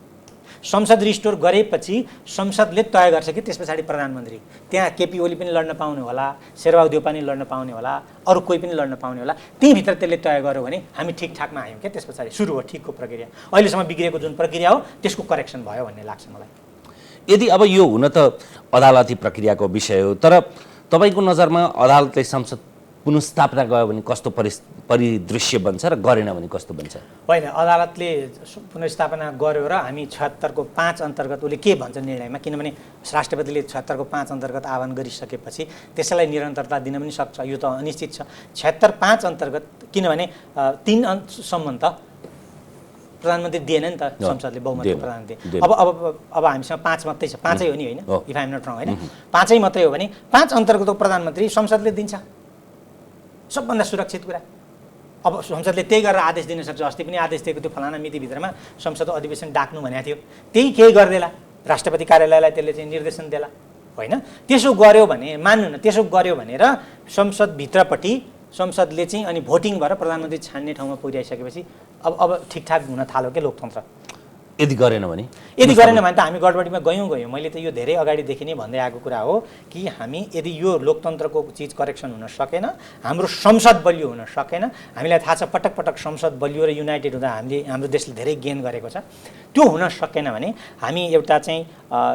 संसद रिस्टोर गरेपछि संसदले तय गर्छ कि त्यस पछाडि प्रधानमन्त्री त्यहाँ केपी ओली पनि लड्न पाउने होला, शेरबहादुर देउपा पनि लड्न पाउने होला, अरू कोही पनि लड्न पाउने होला। त्यहीँभित्र त्यसले तय गर्यो भने हामी ठिकठाकमा आयौँ क्या। त्यस पछाडि सुरु हो ठिकको प्रक्रिया। अहिलेसम्म बिग्रेको जुन प्रक्रिया हो त्यसको करेक्सन भयो भन्ने लाग्छ मलाई। यदि अब यो हुन त अदालती प्रक्रियाको विषय हो, तर तपाईँको नजरमा अदालतले संसद पुनर्स्थापना गयो भने कस्तो परिदृश्य बन्छ र गरेन भने कस्तो बन्छ? होइन, अदालतले पुनर्स्थापना गर्यो र हामी 76 को 5 अन्तर्गत उसले के भन्छ निर्णयमा, किनभने राष्ट्रपतिले 76 को 5 अन्तर्गत आह्वान गरिसकेपछि त्यसैलाई निरन्तरता दिन पनि सक्छ। यो त अनिश्चित छ। 76(5) अन्तर्गत किनभने 3 सम्म त प्रधानमन्त्री दिएन नि त संसदले बहुमतको प्रधानमन्त्री। अब हामीसँग 5 मात्रै छ, 5 हो नि होइन, इफ आइम नट रङ होइन, 5 मात्रै हो भने 5 अन्तर्गतको प्रधानमन्त्री संसदले दिन्छ। सबभन्दा सुरक्षित कुरा। अब संसदले त्यही गरेर आदेश दिन सक्छ। अस्ति पनि आदेश दिएको थियो फलाना मितिभित्रमा संसद अधिवेशन डाक्नु भनेको थियो, त्यही केही गरिदेला, राष्ट्रपति कार्यालयलाई त्यसले चाहिँ निर्देशन देला होइन। त्यसो गर्यो भने मान्नु न, त्यसो गर्यो भनेर संसदभित्रपट्टि संसदले चाहिँ अनि भोटिङ भएर प्रधानमन्त्री छान्ने ठाउँमा पुर्याइसकेपछि अब ठिकठाक हुन थाल्यो के लोकतन्त्र। यदि गरेन भने त हामी गडबडीमा गयौँ। मैले त यो धेरै अगाडिदेखि नै भन्दै आएको कुरा हो कि हामी यदि यो लोकतन्त्रको चिज करेक्सन हुन सकेन, हाम्रो संसद बलियो हुन सकेन। हामीलाई थाहा छ पटक पटक संसद बलियो र युनाइटेड हुँदा हाम्रो देशले धेरै गेन गरेको छ। त्यो हुन सकेन भने हामी एउटा चाहिँ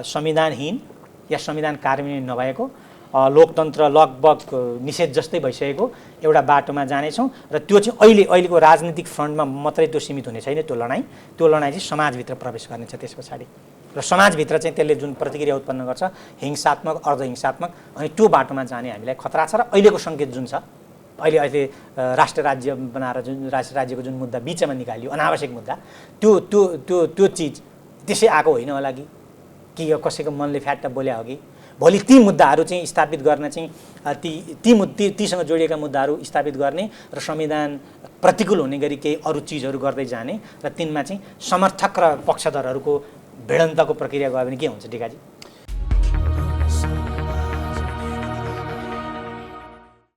संविधानहीन या संविधान कार्यान्वयन नभएको लोकतन्त्र लगभग निषेध जस्तै भइसकेको एउटा बाटोमा जानेछौँ। र त्यो चाहिँ अहिलेको राजनीतिक फ्रन्टमा मात्रै त्यो सीमित हुने छैन। त्यो लडाइँ चाहिँ समाजभित्र प्रवेश गर्नेछ त्यस पछाडि। र समाजभित्र चाहिँ त्यसले जुन प्रतिक्रिया उत्पन्न गर्छ हिंसात्मक अर्धहिंसात्मक, अनि त्यो बाटोमा जाने हामीलाई खतरा छ। र अहिलेको सङ्केत जुन छ अहिले राष्ट्र राज्य बनाएर जुन राष्ट्र राज्यको जुन मुद्दा बिचमा निकालियो अनावश्यक मुद्दा, त्यो चिज त्यसै आएको होइन होला कि कसैको मनले फ्याट्ट बोल्या हो कि भोलि ती मुद्दाहरू चाहिँ स्थापित गर्न चाहिँ तीसँग जोडिएका मुद्दाहरू स्थापित गर्ने र संविधान प्रतिकूल हुने गरी केही अरू चिजहरू गर्दै जाने र तिनमा चाहिँ समर्थक र पक्षधरहरूको भिडन्तको प्रक्रिया गयो भने के हुन्छ ढिकाजी?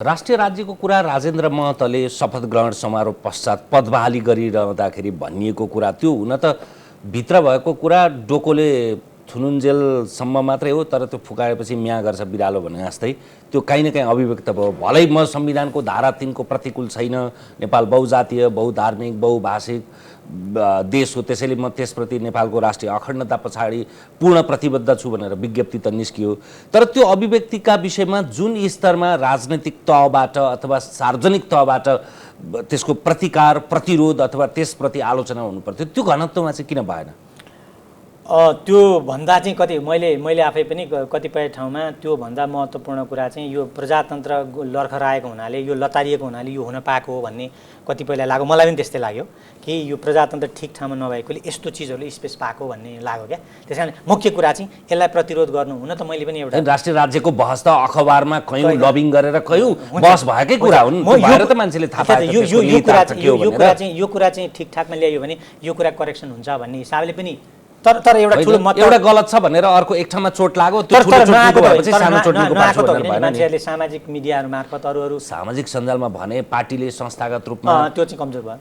राष्ट्रिय राज्यको कुरा राजेन्द्र महतले शपथ ग्रहण समारोह पश्चात पदबहाली गरिरहँदाखेरि भनिएको कुरा, त्यो हुन त भित्र भएको कुरा डोकोले थुनुन्जेलसम्म मात्रै हो, तर त्यो फुकाएपछि म्या गर्छ बिरालो भने जस्तै त्यो काहीँ न काहीँ अभिव्यक्त भयो। भलै म संविधानको धारा 3 को प्रतिकूल छैन, नेपाल बहुजातीय बहुधार्मिक बहुभाषिक देश हो, त्यसैले म त्यसप्रति नेपालको राष्ट्रिय अखण्डता पछाडि पूर्ण प्रतिबद्ध छु भनेर विज्ञप्ति त निस्कियो। तर त्यो अभिव्यक्तिका विषयमा जुन स्तरमा राजनैतिक तहबाट अथवा सार्वजनिक तहबाट त्यसको प्रतिकार प्रतिरोध अथवा त्यसप्रति आलोचना हुनुपर्थ्यो, त्यो घनत्वमा चाहिँ किन भएन? त्यो भन्दा चाहिँ मैले आफै पनि कतिपय ठाउँमा त्यो भन्दा महत्त्वपूर्ण कुरा चाहिँ यो प्रजातन्त्र लर्खराएको हुनाले, यो लतारिएको हुनाले यो हुन पाएको हो भन्ने कतिपयलाई लाग्यो। मलाई पनि त्यस्तै लाग्यो कि यो प्रजातन्त्र ठिक ठाउँमा नभएकोले यस्तो चिजहरूले स्पेस पाएको भन्ने लाग्यो क्या। त्यस कारण मुख्य कुरा चाहिँ यसलाई प्रतिरोध गर्नु हुन त मैले पनि एउटा राष्ट्रिय राज्यको बहस त अखबारमा कयौँ लबिङ गरेर कयौँ बहस भएकै कुरा हुन्, भएर त मान्छेले थाहा पाएको। यो कुरा चाहिँ ठिकठाकमा ल्यायो भने यो कुरा करेक्सन हुन्छ भन्ने हिसाबले पनि तर एउटा ठुलो मत एउटा गलत छ भनेर अर्को एक ठाउँमा चोट लाग्यो त्यो ठुलो चोट निको भएपछि सानो चोट निको पार्छ भनेर भएन नि मान्छेहरूले सामाजिक मिडियाहरू मार्फत अरू सामाजिक सञ्जालमा भने पार्टीले संस्थागत रूपमा त्यो चाहिँ कमजोर भयो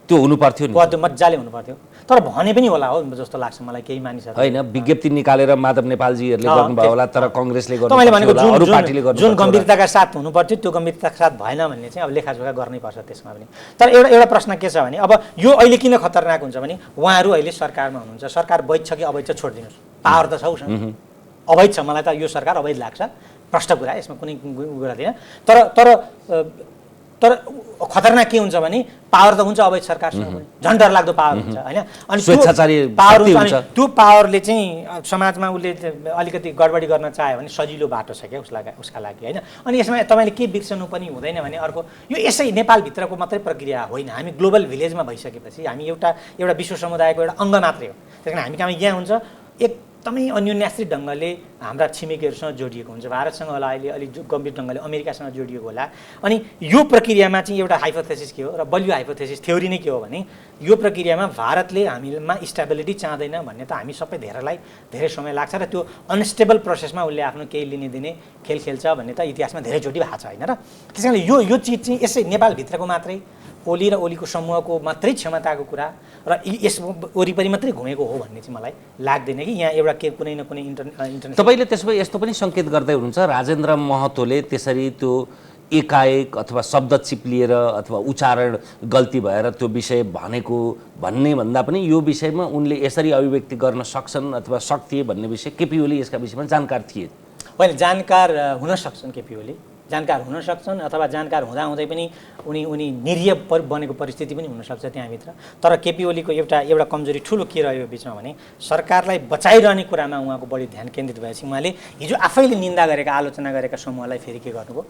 त्यो हुनु पर्थ्यो नि त्यो मजाले हुनु पर्थ्यो तर भने पनि होला हो जस्तो लाग्छ मलाई केही मानिसहरू हैन विज्ञप्ति निकालेर माधव नेपालजीहरूले गर्नुभयो होला तर कांग्रेसले गर्नु तपाईले भनेको अरु पार्टीले गर्नु जुन गम्भीरताका साथ हुनु पर्थ्यो त्यो गम्भीरताका साथ भएन भन्ने चाहिँ अब लेखाजोखा गर्नै पर्छ त्यसमा पनि तर एउटा प्रश्न के छ भने अब यो अहिले किन खतरनाक हुन्छ भने उहाँहरू अहिले सरकारमा हुनुहुन्छ सरकार वैध छ कि अवैध छ छोडिदिनुस् पावर त छ उसँग अवैध छ मलाई त यो सरकार अवैध लाग्छ प्रष्ट कुरा यसमा कुनै कुरा छैन तर खतरनाक के हुन्छ भने पावर त हुन्छ अवैध सरकारसँग पनि झन् डर लाग्दो पावर हुन्छ हैन अनि स्वेच्छाचारी पावर हुन्छ त्यो पावरले चाहिँ समाजमा उसले अलिकति गडबडी गर्न चाह्यो भने सजिलो बाटो छ क्या उसका लागि हैन अनि यसमा तपाईले के बिर्सनु पनि हुँदैन भने अर्को यो यसै नेपालभित्रको मात्रै प्रक्रिया होइन हामी ग्लोबल भिलेजमा भइसकेपछि हामी एउटा विश्व समुदायको एउटा अङ्ग मात्रै हो त्यसकारण हामी कहाँ यहाँ हुन्छ एकदमै अन्योन्याश्रित ढङ्गले हाम्रा छिमेकीहरूसँग जोडिएको हुन्छ भारतसँग होला अहिले अलिक गम्भीर ढङ्गले अमेरिकासँग जोडिएको होला अनि यो प्रक्रियामा चाहिँ एउटा हाइपोथेसिस के हो र बलियो हाइपोथेसिस थ्योरी नै के हो भने यो प्रक्रियामा भारतले हामीमा स्टेबिलिटी चाहँदैन भन्ने त हामी सबै धेरै समय लाग्छ र त्यो अनस्टेबल प्रोसेसमा उसले आफ्नो केही लिने दिने खेल खेल्छ भन्ने त इतिहासमा धेरैचोटि भएको छ होइन र त्यसकारणले यो चिज चाहिँ यसै नेपालभित्रको मात्रै ओली र ओलीको समूहको मात्रै क्षमताको कुरा र यस वरिपरि मात्रै घुमेको हो भन्ने चाहिँ मलाई लाग्दैन कि यहाँ एउटा कुनै न कुनै इन्टरनेट तपाईले त्यसो भए यस्तो पनि संकेत गर्दै हुनुहुन्छ राजेन्द्र महतोले त्यसरी त्यो एकाएक अथवा शब्द चिप्लिएर अथवा उच्चारण गल्ती भएर त्यो विषय भनेको भन्ने भन्दा पनि यो विषयमा उनले यसरी अभिव्यक्ति गर्न सक्छन् अथवा सक्थे भन्ने विषय केपी ओली यसका विषयमा जानकार थिए होइन जानकार हुन सक्छन् केपी ओली जानकार हुन सक्छन् अथवा जानकार हुँदाहुँदै पनि उनी निरीह बनेको परिस्थिति पनि हुनसक्छ त्यहाँभित्र तर केपी ओलीको एउटा कमजोरी ठुलो के रह्यो बिचमा भने सरकारलाई बचाइरहने कुरामा उहाँको बढी ध्यान केन्द्रित भएपछि उहाँले हिजो आफैले निन्दा गरेका आलोचना गरेका समूहलाई फेरि के गर्नुभयो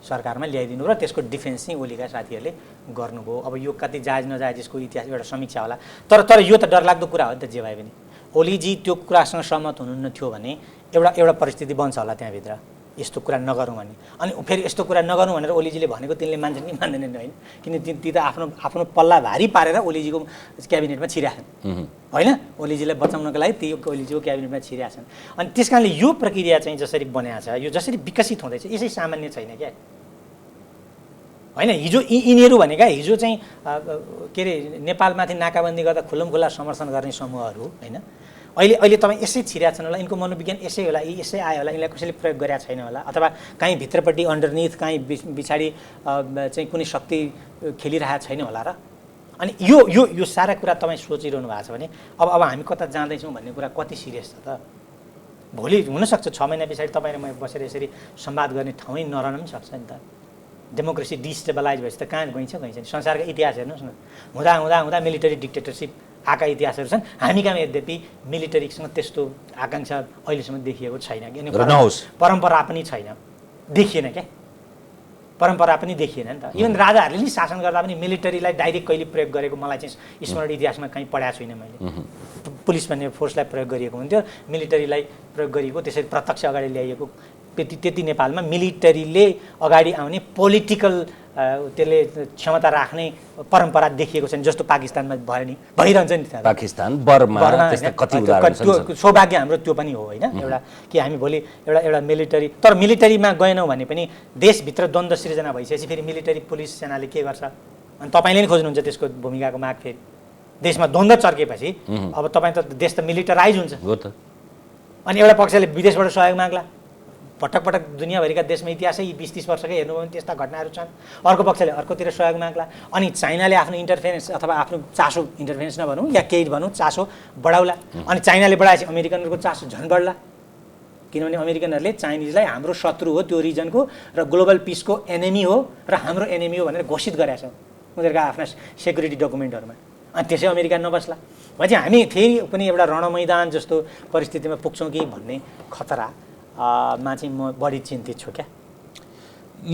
सरकारमा ल्याइदिनु र त्यसको डिफेन्स चाहिँ ओलीका साथीहरूले गर्नुभयो अब यो कति जायज नजायज यसको इतिहास एउटा समीक्षा होला तर यो त डरलाग्दो कुरा हो नि त जे भए पनि ओलीजी त्यो कुरासँग सहमत हुनुहुन्न थियो भने एउटा परिस्थिति बन्छ होला त्यहाँभित्र यस्तो कुरा नगरौँ भने अनि फेरि यस्तो कुरा नगरौँ भनेर ओलीजीले भनेको तिनले मान्छन् कि मान्दैनन् होइन किन ती त आफ्नो पल्ला भारी पारेर ओलीजीको क्याबिनेटमा छिराछन् होइन ओलीजीलाई बचाउनको लागि ती ओलीजीको क्याबिनेटमा छिराछन् अनि त्यस कारणले यो प्रक्रिया चाहिँ जसरी बनाएको छ यो जसरी विकसित हुँदैछ यसै सामान्य छैन क्या होइन हिजो यिनीहरू भनेका हिजो चाहिँ के अरे नेपालमाथि नाकाबन्दी गर्दा खुल्लमखुल्ला समर्थन गर्ने समूहहरू होइन अहिले तपाईँ यसै छिरिया छन् होला यिनको मनोविज्ञान यसै होला यसै आयो होला यिनलाई कसैले प्रयोग गरेका छैन होला अथवा कहीँ भित्रपट्टि अन्डरनिथ कहीँ पछाडि चाहिँ कुनै शक्ति खेलिरहेको छैन होला र अनि यो सारा कुरा तपाईँ सोचिरहनु भएको छ भने अब हामी कता जाँदैछौँ भन्ने कुरा कति सिरियस छ त भोलि हुनसक्छ 6 महिना पछाडि तपाईँ र म बसेर यसरी संवाद गर्ने ठाउँै नरहन पनि सक्छ नि त डेमोक्रेसी डिस्टेबलाइज भएपछि त कहाँ गइन्छ नि संसारको इतिहास हेर्नुहोस् न हुँदा मिलिटरी डिक्टेटरसिप आएका इतिहासहरू छन् हामी कहाँ यद्यपि मिलिटरीसँग त्यस्तो आकाङ्क्षा अहिलेसम्म देखिएको छैन कि परम्परा पनि छैन देखिएन क्या परम्परा पनि देखिएन नि त इभन राजाहरूले नि शासन गर्दा पनि मिलिटरीलाई डाइरेक्ट कहिले प्रयोग गरेको मलाई चाहिँ स्मरण इतिहासमा कहीँ पढाएको छुइनँ मैले पुलिस भन्ने फोर्सलाई प्रयोग गरिएको हुन्थ्यो मिलिटरीलाई प्रयोग गरिएको त्यसरी प्रत्यक्ष अगाडि ल्याइएको त्यति नेपालमा मिलिटरीले अगाडि आउने पोलिटिकल त्यसले क्षमता राख्ने परम्परा देखिएको छैन जस्तो पाकिस्तानमा भयो नि भइरहन्छ नि पाकिस्तान बर्मा त्यस्ता कति उदाहरण छन् त्यो सौभाग्य हाम्रो त्यो पनि हो होइन एउटा कि हामी भोलि एउटा मिलिटरी तर मिलिटरीमा गएनौँ भने पनि देशभित्र द्वन्द्व सृजना भइसकेपछि फेरि मिलिटरी पुलिस सेनाले के गर्छ अनि तपाईँले नि खोज्नुहुन्छ त्यसको भूमिकाको माग फेरि देशमा द्वन्द्व चर्केपछि अब तपाईँ त देश त मिलिटराइज हुन्छ हो त अनि एउटा पक्षले विदेशबाट सहयोग माग्ला पटक दुनियाँभरिका देशमा इतिहासै 20-30 वर्षकै हेर्नुभयो भने त्यस्ता घटनाहरू छन् अर्को पक्षले अर्कोतिर सहयोग माग्ला अनि चाइनाले आफ्नो इन्टरफेरेन्स अथवा आफ्नो चासो इन्टरफेरेन्स नभनौँ या केही भनौँ चासो बढाउला अनि चाइनाले बढाएपछि अमेरिकनहरूको चासो झन् बढ्ला किनभने अमेरिकनहरूले चाइनिजलाई हाम्रो शत्रु हो त्यो रिजनको र ग्लोबल पिसको एनेमी हो र हाम्रो एनेमी हो भनेर घोषित गरेका छन् उनीहरूका आफ्ना सेक्युरिटी डकुमेन्टहरूमा अनि त्यसै अमेरिका नबस्ला भनेपछि हामी फेरि पनि एउटा रणमैदान जस्तो परिस्थितिमा पुग्छौँ कि भन्ने खतरा मा चाहिँ म बढी चिन्तित छु क्या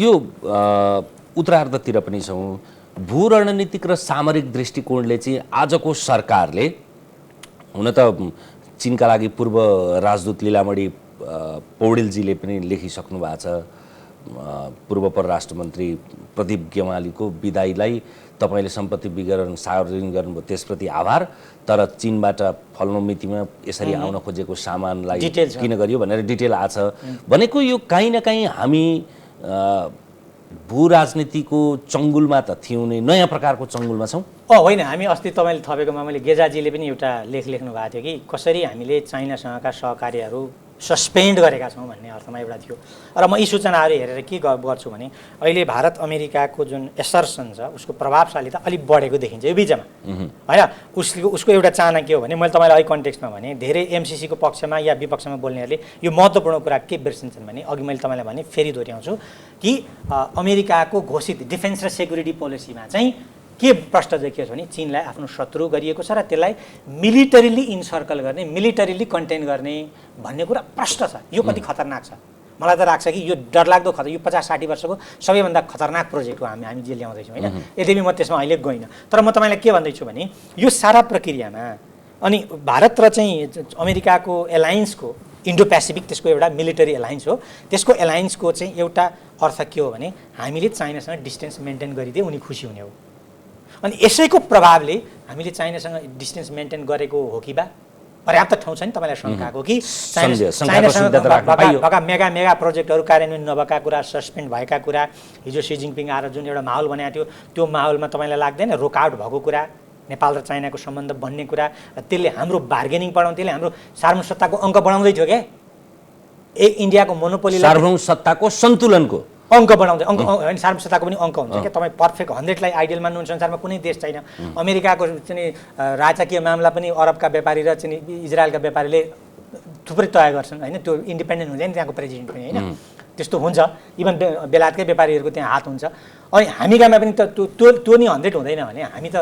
यो उत्तरार्धतिर पनि छौँ भू रणनीतिक र सामरिक दृष्टिकोणले चाहिँ आजको सरकारले हुन त चीनका लागि पूर्व राजदूत लीलामणि पौडेलजीले पनि लेखिसक्नु भएको छ पूर्व परराष्ट्र मन्त्री प्रदीप गेवालीको विदाईलाई तपाईँले सम्पत्ति विवरण सार्वजनिक गर्नुभयो, त्यसप्रति आभार। तर चीनबाट फल्नु मितिमा यसरी आउन खोजेको सामानलाई किन गरियो भनेर डिटेल आछ भनेको यो कहीँ न कहीँ हामी भू राजनीतिको चङ्गुलमा त थियौँ नै, नयाँ प्रकारको चङ्गुलमा छौँ। होइन, हामी अस्ति तपाईँले थपेकोमा मैले गेजाजीले पनि एउटा लेख लेख्नु भएको थियो कि कसरी हामीले चाइनासँगका सहकार्यहरू सस्पेन्ड गरेका छौँ भन्ने अर्थमा एउटा थियो। र म यी सूचनाहरू हेरेर के गर्छु भने अहिले भारत अमेरिकाको जुन एसर्सन छ उसको प्रभावशालीता अलिक बढेको देखिन्छ यो बिचमा, होइन? उसको एउटा चाहना के हो भने, मैले तपाईँलाई अहिले कन्टेक्स्टमा भने धेरै एमसिसीको पक्षमा या विपक्षमा बोल्नेहरूले यो महत्त्वपूर्ण कुरा के बिर्सिन्छन् भने, अघि मैले तपाईँलाई भने फेरि दोहोऱ्याउँछु कि अमेरिकाको घोषित डिफेन्स र सेक्युरिटी पोलिसीमा चाहिँ के प्रश्न देखियो भने चीनलाई आफ्नो शत्रु गरिएको छ र त्यसलाई मिलिटरीली इन्सर्कल गर्ने, मिलिटरीली कन्टेन गर्ने भन्ने कुरा प्रश्न छ। यो कति खतरनाक छ मलाई त लाग्छ कि यो डरलाग्दो यो 50-60 वर्षको सबैभन्दा खतरनाक प्रोजेक्ट हो हामी जे ल्याउँदैछौँ, होइन? यद्यपि म त्यसमा अहिले गइनँ, तर म तपाईँलाई के भन्दैछु भने यो सारा प्रक्रियामा अनि भारत र चाहिँ अमेरिकाको एलायन्सको इन्डो पेसिफिक त्यसको एउटा मिलिटरी एलायन्स हो, त्यसको एलायन्सको चाहिँ एउटा अर्थ के हो भने हामीले चाइनासँग डिस्टेन्स मेन्टेन गरिदिए उनी खुसी हुने हो। अनि यसैको प्रभावले हामीले चाइनासँग डिस्टेन्स मेन्टेन गरेको हो कि बा पर्याप्त ठाउँ छ नि तपाईँलाई शङ्काको कि चाइनासँग भएका मेगा प्रोजेक्टहरू कार्यान्वयन नभएका कुरा, सस्पेन्ड भएका कुरा, हिजो सी जिङपिङ आएर जुन एउटा माहौल बनाएको थियो त्यो माहौलमा तपाईँलाई लाग्दैन रोकआउट भएको कुरा, नेपाल र चाइनाको सम्बन्ध बन्ने कुरा, त्यसले हाम्रो बार्गेनिङ बढाउनु, त्यसले हाम्रो सार्वभौमसत्ताको अङ्क बढाउँदै थियो क्या। इन्डियाको मोनोपोली सार्वभौमसत्ताको सन्तुलनको अङ्क बढाउँदै होइन, सार्वभौमसत्ताको पनि अङ्क हुन्छ क्या। तपाईँ पर्फेक्ट 100लाई आइडियल मान्नुहुन्छ, संसारमा कुनै देश छैन। अमेरिकाको चाहिँ राजकीय मामला पनि अरबका व्यापारी र चाहिँ इजरायलका व्यापारीले थुप्रै तय गर्छन्, होइन? त्यो इन्डिपेन्डेन्ट हुन्छ नि त्यहाँको प्रेसिडेन्ट पनि, होइन? त्यस्तो हुन्छ। इभन बेलायतकै व्यापारीहरूको त्यहाँ हात हुन्छ। अनि हामीकामा पनि त त्यो नि 100 हुँदैन भने हामी त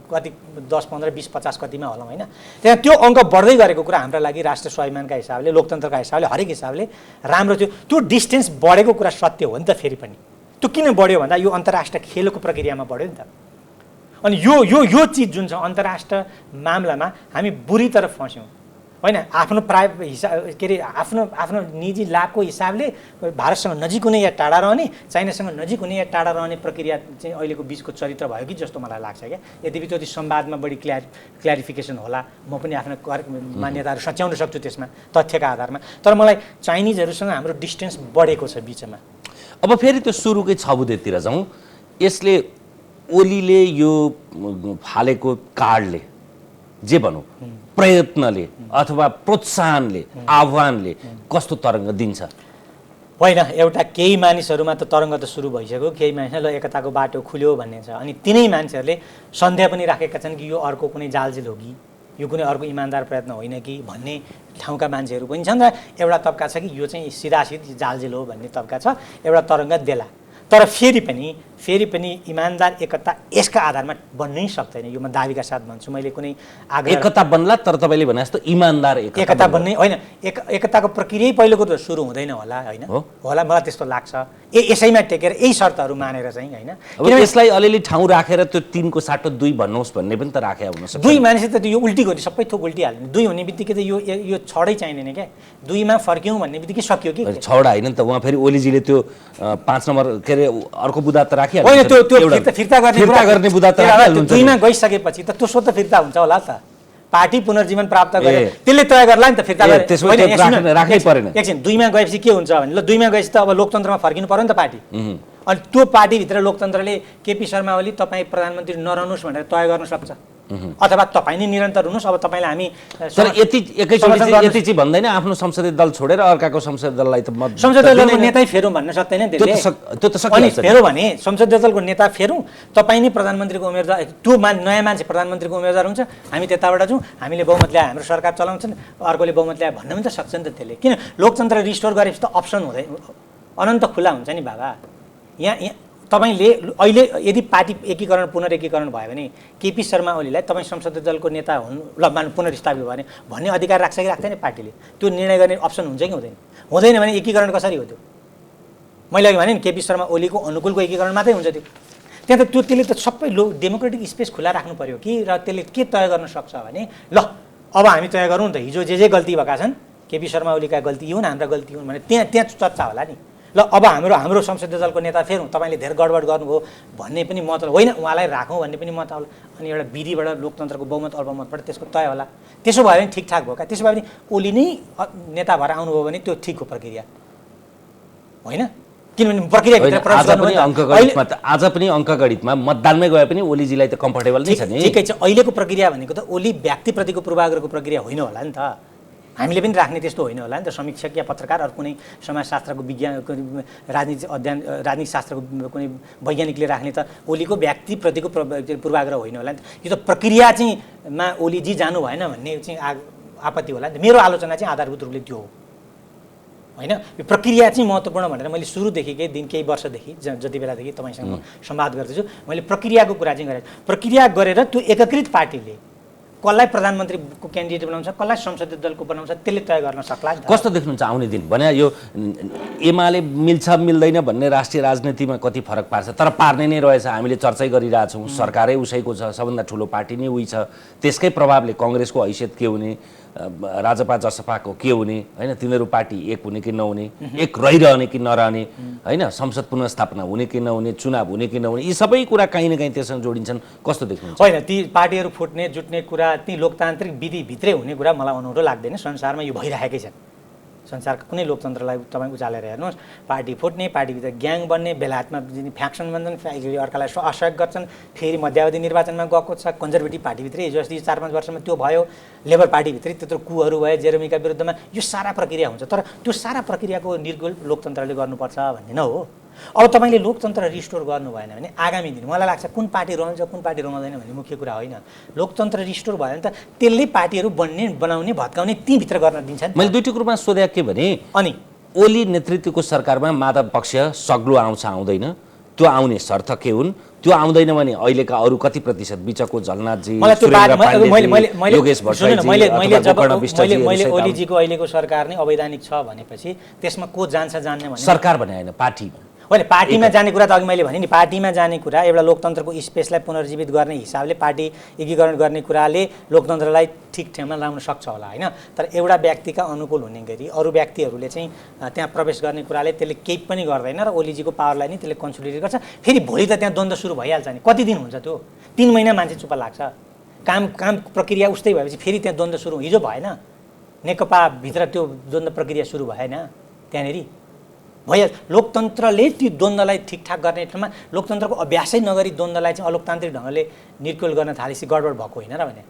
कति 10, 15, 20, 50 कतिमा होलाौँ, होइन? त्यहाँ त्यो अङ्क बढ्दै गरेको कुरा हाम्रो लागि राष्ट्र स्वाभिमानका हिसाबले, लोकतन्त्रका हिसाबले, हरेक हिसाबले राम्रो थियो। त्यो डिस्टेन्स बढेको कुरा सत्य हो नि त। फेरि पनि त्यो किन बढ्यो भन्दा यो अन्तर्राष्ट्रिय खेलको प्रक्रियामा बढ्यो नि त। अनि यो चिज जुन छ अन्तर्राष्ट्रिय मामलामा हामी बुरी तरफ फस्यौँ, होइन? आफ्नो हिसाब के अरे आफ्नो निजी लाभको हिसाबले भारतसँग नजिक हुने या टाढा रहने, चाइनासँग नजिक हुने या टाढा रहने प्रक्रिया चाहिँ अहिलेको बिचको चरित्र भयो कि जस्तो मलाई लाग्छ क्या। यद्यपि त्यो संवादमा बढी क्ल्यारिफिकेसन होला, म पनि आफ्नो मान्यताहरू सच्याउन सक्छु त्यसमा तथ्यका आधारमा। तर मलाई चाइनिजहरूसँग हाम्रो डिस्टेन्स बढेको छ बिचमा। अब फेरि त्यो सुरुकै छबुदेतिर जाउँ। यसले ओलीले यो फालेको कार्डले जे भनौँ प्रयत्नले अथवा प्रोत्साहनले, आह्वानले कस्तो तरङ्ग दिन्छ? होइन, एउटा केही मानिसहरूमा त तरङ्ग त सुरु भइसक्यो, केही मानिसले ल एकताको बाटो खुल्यो भन्ने छ। अनि तिनै मान्छेहरूले सन्देह पनि राखेका छन् कि यो अर्को कुनै जालजेल हो कि यो कुनै अर्को इमान्दार प्रयत्न होइन कि भन्ने ठाउँका मान्छेहरू पनि छन्। र एउटा तबका छ कि यो चाहिँ सिधासिध जालजेल हो भन्ने तबका छ, एउटा तरङ्ग देला। तर फेरि पनि इमान्दार एकता यसका आधारमा बन्नै सक्दैन, यो म दाबीका साथ भन्छु। मैले कुनै आग्रह एकता बन्ला, तर तपाईँले भने जस्तो इमान्दार एकता बन्नै होइन, एकताको प्रक्रिया पहिलोको त सुरु हुँदैन होला, होइन? होला, मलाई त्यस्तो लाग्छ। यसैमा टेकेर यही शर्तहरू मानेर चाहिँ, होइन? अब यसलाई अलिअलि ठाउँ राखेर त्यो 3को साटो 2 भन्नुहोस् भन्ने पनि त राखे हुन सक्छ। 2 मानिस त यो उल्टी गर्ने सबै थोक उल्टी हाल्ने। 2 हुने बित्तिकै त यो छडै चाहिँदैन क्या। 2मा फर्क्यौँ भन्ने बित्तिकै सक्यो कि। छडा होइन नि त, उहाँ फेरि ओलीजीले त्यो 5 नम्बर के अरे अर्को बुदा त राखिहाल्नु। होइन, त्यो फिर्ता गर्ने बुदा त राखिहाल्नुहुन्छ। 2मा गइसकेपछि त त्यो स्वतः फिर्ता हुन्छ होला त। पार्टी पुनर्जीवन प्राप्त गरे त्यसले तय गर्ला नि त फिर्ता गरे। राख्नै परेन। एकछिन 2मा गएपछि के हुन्छ भने ल 2मा गएपछि त अब लोकतन्त्रमा फर्किनु पर्यो नि त पार्टी। अनि त्यो पार्टीभित्र लोकतन्त्रले केपी शर्मा ओली तपाईँ प्रधानमन्त्री नरहनुहोस् भनेर तय गर्न सक्छ, अथवा तपाईँ नै निरन्तर हुनुहोस्। अब तपाईँलाई हामी तर एकैचोटि यति चाहिँ भन्दैन आफ्नो संसदीय दल छोडेर अर्काको संसदीय दललाई त संसदीय दलको नेतै फेरौँ भन्न सक्दैन त्यसले। त्यो त अनि फेरौँ भने संसदीय दलको नेता फेरौँ, तपाईँ नै प्रधानमन्त्रीको उम्मेदवार, त्यो नयाँ मान्छे प्रधानमन्त्रीको उम्मेदवार हुन्छ, हामी त्यताबाट जाउँ, हामीले बहुमत ल्याए हाम्रो सरकार चलाउँछन्, अर्कोले बहुमत ल्याए भन्न पनि त सक्छ नि त त्यसले। किन लोकतन्त्र रिस्टोर गरेपछि त अप्सन हुँदैन, अनन्त खुला हुन्छ नि बाबा। यहाँ तपाईँले अहिले यदि पार्टी एकीकरण पुनर्एकीकरण भयो भने केपी शर्मा ओलीलाई तपाईँ संसदीय दलको नेता हुनु ल पुनर्स्थापित भयो भने भन्ने अधिकार राख्छ कि राख्दैन पार्टीले? त्यो निर्णय गर्ने अप्सन हुन्छ कि हुँदैन? हुँदैन भने एकीकरण कसरी हो त्यो? मैले अघि भने नि केपी शर्मा ओलीको अनुकूलको एकीकरण मात्रै हुन्छ त्यो। त्यहाँ त त्यसले त सबै डेमोक्रेटिक स्पेस खुला राख्नु पर्यो कि। र त्यसले के तय गर्न सक्छ भने ल अब हामी तय गरौँ नि त हिजो जे गल्ती भएका छन् केपी शर्मा ओलीका गल्ती हुन्, हाम्रा गल्ती हुन् भने त्यहाँ चर्चा होला नि। ल अब हाम्रो संसदीय दलको नेता फेरि तपाईँले धेरै गडबड गर्नुभयो भन्ने पनि मत होइन, उहाँलाई राखौँ भन्ने पनि मत होला। अनि एउटा विधिबाट लोकतन्त्रको बहुमत अल्पमतबाट त्यसको तय होला। त्यसो भयो भने ठिकठाक भयो क्या। त्यसो भए पनि ओली नै नेता भएर आउनुभयो भने त्यो ठिक हो प्रक्रिया होइन, किनभने प्रक्रियाभित्र प्रवेश गर्नु। आज पनि अङ्कगणितमा मतदानमै गए पनि ओलीजीलाई त कम्फर्टेबल नै छ नि। ठिकै छ, अहिलेको प्रक्रिया भनेको त ओली व्यक्तिप्रतिको पूर्वाग्रहको प्रक्रिया होइन होला नि त। हामीले पनि राख्ने त्यस्तो होइन होला नि त। समीक्षक या पत्रकार अरू कुनै समाजशास्त्रको विज्ञान राजनीति अध्ययन राजनीति शास्त्रको कुनै वैज्ञानिकले राख्ने त ओलीको व्यक्तिप्रतिको पूर्वाग्रह होइन होला नि त। यो त प्रक्रिया चाहिँ मा ओलीजी जानु भएन भन्ने चाहिँ आपत्ति होला नि त। मेरो आलोचना चाहिँ आधारभूत रूपले त्यो हो होइन। यो प्रक्रिया चाहिँ महत्त्वपूर्ण भनेर मैले सुरुदेखिकै दिन केही वर्षदेखि जति बेलादेखि तपाईँसँग संवाद गर्दैछु मैले प्रक्रियाको कुरा चाहिँ गरेको। प्रक्रिया गरेर त्यो एकीकृत पार्टीले कसलाई प्रधानमन्त्रीको क्यान्डिडेट बनाउँछ, कसलाई संसदीय दलको बनाउँछ, त्यसले तय गर्न सक्ला नि त। कस्तो देख्नुहुन्छ आउने दिन भने यो एमाले मिल्छ मिल्दैन भन्ने राष्ट्रिय राजनीतिमा कति फरक पार्छ, तर पार्ने नै रहेछ। हामीले चर्चै गरिरहेछौँ, सरकारै उसैको छ, सबभन्दा ठुलो पार्टी नै उही छ। त्यसकै प्रभावले कङ्ग्रेसको हैसियत के हुने, राजपा जसपाको के हुने होइन, तिनीहरू पार्टी एक हुने कि नहुने, एक रहिरहने कि नरहने होइन, संसद पुनर्स्थापना हुने कि नहुने, चुनाव हुने कि नहुने, यी सबै कुरा कहीँ न कहीँ त्यससँग जोडिन्छन्। कस्तो देख्नुहुन्छ? होइन, ती पार्टीहरू फुट्ने जुट्ने कुरा ती लोकतान्त्रिक विधिभित्रै हुने कुरा मलाई अनौठो लाग्दैन। संसारमा यो भइरहेकै छ। संसारको कुनै लोकतन्त्रलाई तपाईँ उचालेर हेर्नुहोस्, पार्टी फुट्ने, पार्टीभित्र ग्याङ बन्ने, बेलायतमा फ्याक्सन बन्छन्, अर्कालाई असहयोग गर्छन्। फेरि मध्यावधि निर्वाचनमा गएको छ, कन्जर्भेटिभ पार्टीभित्रै हिजो अस्ति 4-5 वर्षमा त्यो भयो, लेबर पार्टीभित्रै त्यत्रो कुहरू भयो जेरेमीका विरुद्धमा। यो सारा प्रक्रिया हुन्छ, तर त्यो सारा प्रक्रियाको निर्गुल लोकतन्त्रले गर्नुपर्छ भन्ने न हो। अब तपाईँले लोकतन्त्र रिस्टोर गर्नु भएन भने आगामी दिन मलाई लाग्छ कुन पार्टी रहन्छ कुन पार्टी रहँदैन भन्ने मुख्य कुरा होइन। लोकतन्त्र रिस्टोर भयो भने त त्यसले पार्टीहरू बनाउने भत्काउने तीभित्र गर्न दिन्छ नि। मैले दुईटै कुरोमा सोधेँ के भने अनि ओली नेतृत्वको सरकारमा माधव पक्ष सग्लो आउँछ आउँदैन, त्यो आउने शर्त के हुन्, त्यो आउँदैन भने अहिलेका अरू कति प्रतिशत बिचको झलनाथजी, मैले ओलीजीको अहिलेको सरकार नै अवैधानिक छ भनेपछि त्यसमा को जान्छ जान्ने भने सरकार भने होइन पार्टी होइन। पार्टीमा जाने कुरा त अघि मैले भने नि, पार्टीमा जाने कुरा एउटा लोकतन्त्रको स्पेसलाई पुनर्जीवित गर्ने हिसाबले पार्टी एकीकरण गर्ने कुराले लोकतन्त्रलाई ठिक ठाउँमा ल्याउन सक्छ होला होइन। तर एउटा व्यक्तिका अनुकूल हुने गरी अरू व्यक्तिहरूले चाहिँ त्यहाँ प्रवेश गर्ने कुराले त्यसले केही पनि गर्दैन र ओलीजीको पावरलाई नै त्यसले कन्सोलिडेट गर्छ। फेरि भोलि त त्यहाँ द्वन्द्व सुरु भइहाल्छ नि। कति दिन हुन्छ त्यो? 3 महिना मान्छे चुप्प लाग्छ। काम प्रक्रिया उस्तै भएपछि फेरि त्यहाँ द्वन्द्व सुरु हिजो भएन, नेकपाभित्र त्यो द्वन्द्व प्रक्रिया सुरु भएन त्यहाँनिर भइहाल्छ। लोकतन्त्रले ती द्वन्द्वलाई ठिकठाक गर्ने ठाउँमा लोकतन्त्रको अभ्यासै नगरी द्वन्द्वलाई चाहिँ अलोकतान्त्रिक ढङ्गले निर्कुल गर्न थालेपछि गडबड भएको होइन र भने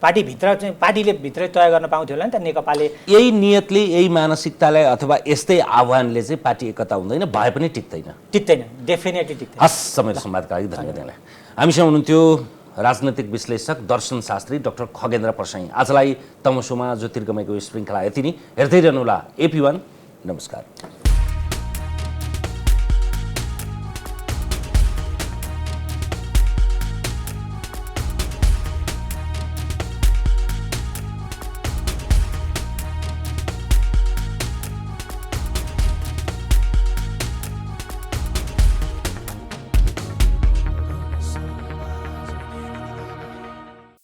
पार्टीभित्र चाहिँ पार्टीले भित्रै तय गर्न पाउँथ्यो होला नि त। नेकपाले यही नियतले यही मानसिकतालाई अथवा यस्तै आह्वानले चाहिँ पार्टी एकता हुँदैन, भए पनि टिक्दैन। डेफिनेटली टिक्दैन। हस्, समय संवादका लागि धन्यवाद। हामीसँग हुनुहुन्थ्यो राजनैतिक विश्लेषक दर्शनशास्त्री डाक्टर खगेन्द्र प्रसाई। आजलाई तमसुमा ज्योतिर्गमयको श्रृङ्खला यति नै। हेर्दै रहनुहोला AP1। नमस्कार।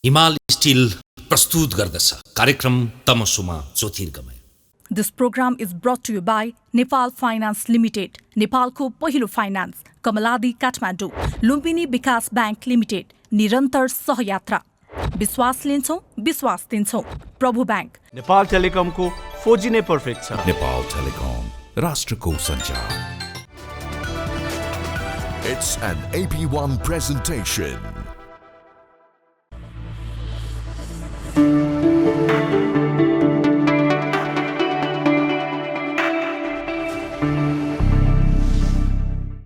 हिमाल स्टिल प्रस्तुत गर्दछ कार्यक्रम तमसुमा ज्योतिर्गमय। This program is brought to you by Nepal Finance Limited, नेपालको पहिलो फाइनान्स, कमलादी काठमाडौँ, लुम्बिनी विकास बैंक लिमिटेड, निरन्तर सहयात्रा। विश्वास लिन्छौँ, विश्वास दिन्छौँ। प्रभु बैंक। नेपाल टेलिकमको 4G नै पर्फेक्ट छ। नेपाल टेलिकम, राष्ट्रको सञ्चार। It's an AP1 presentation.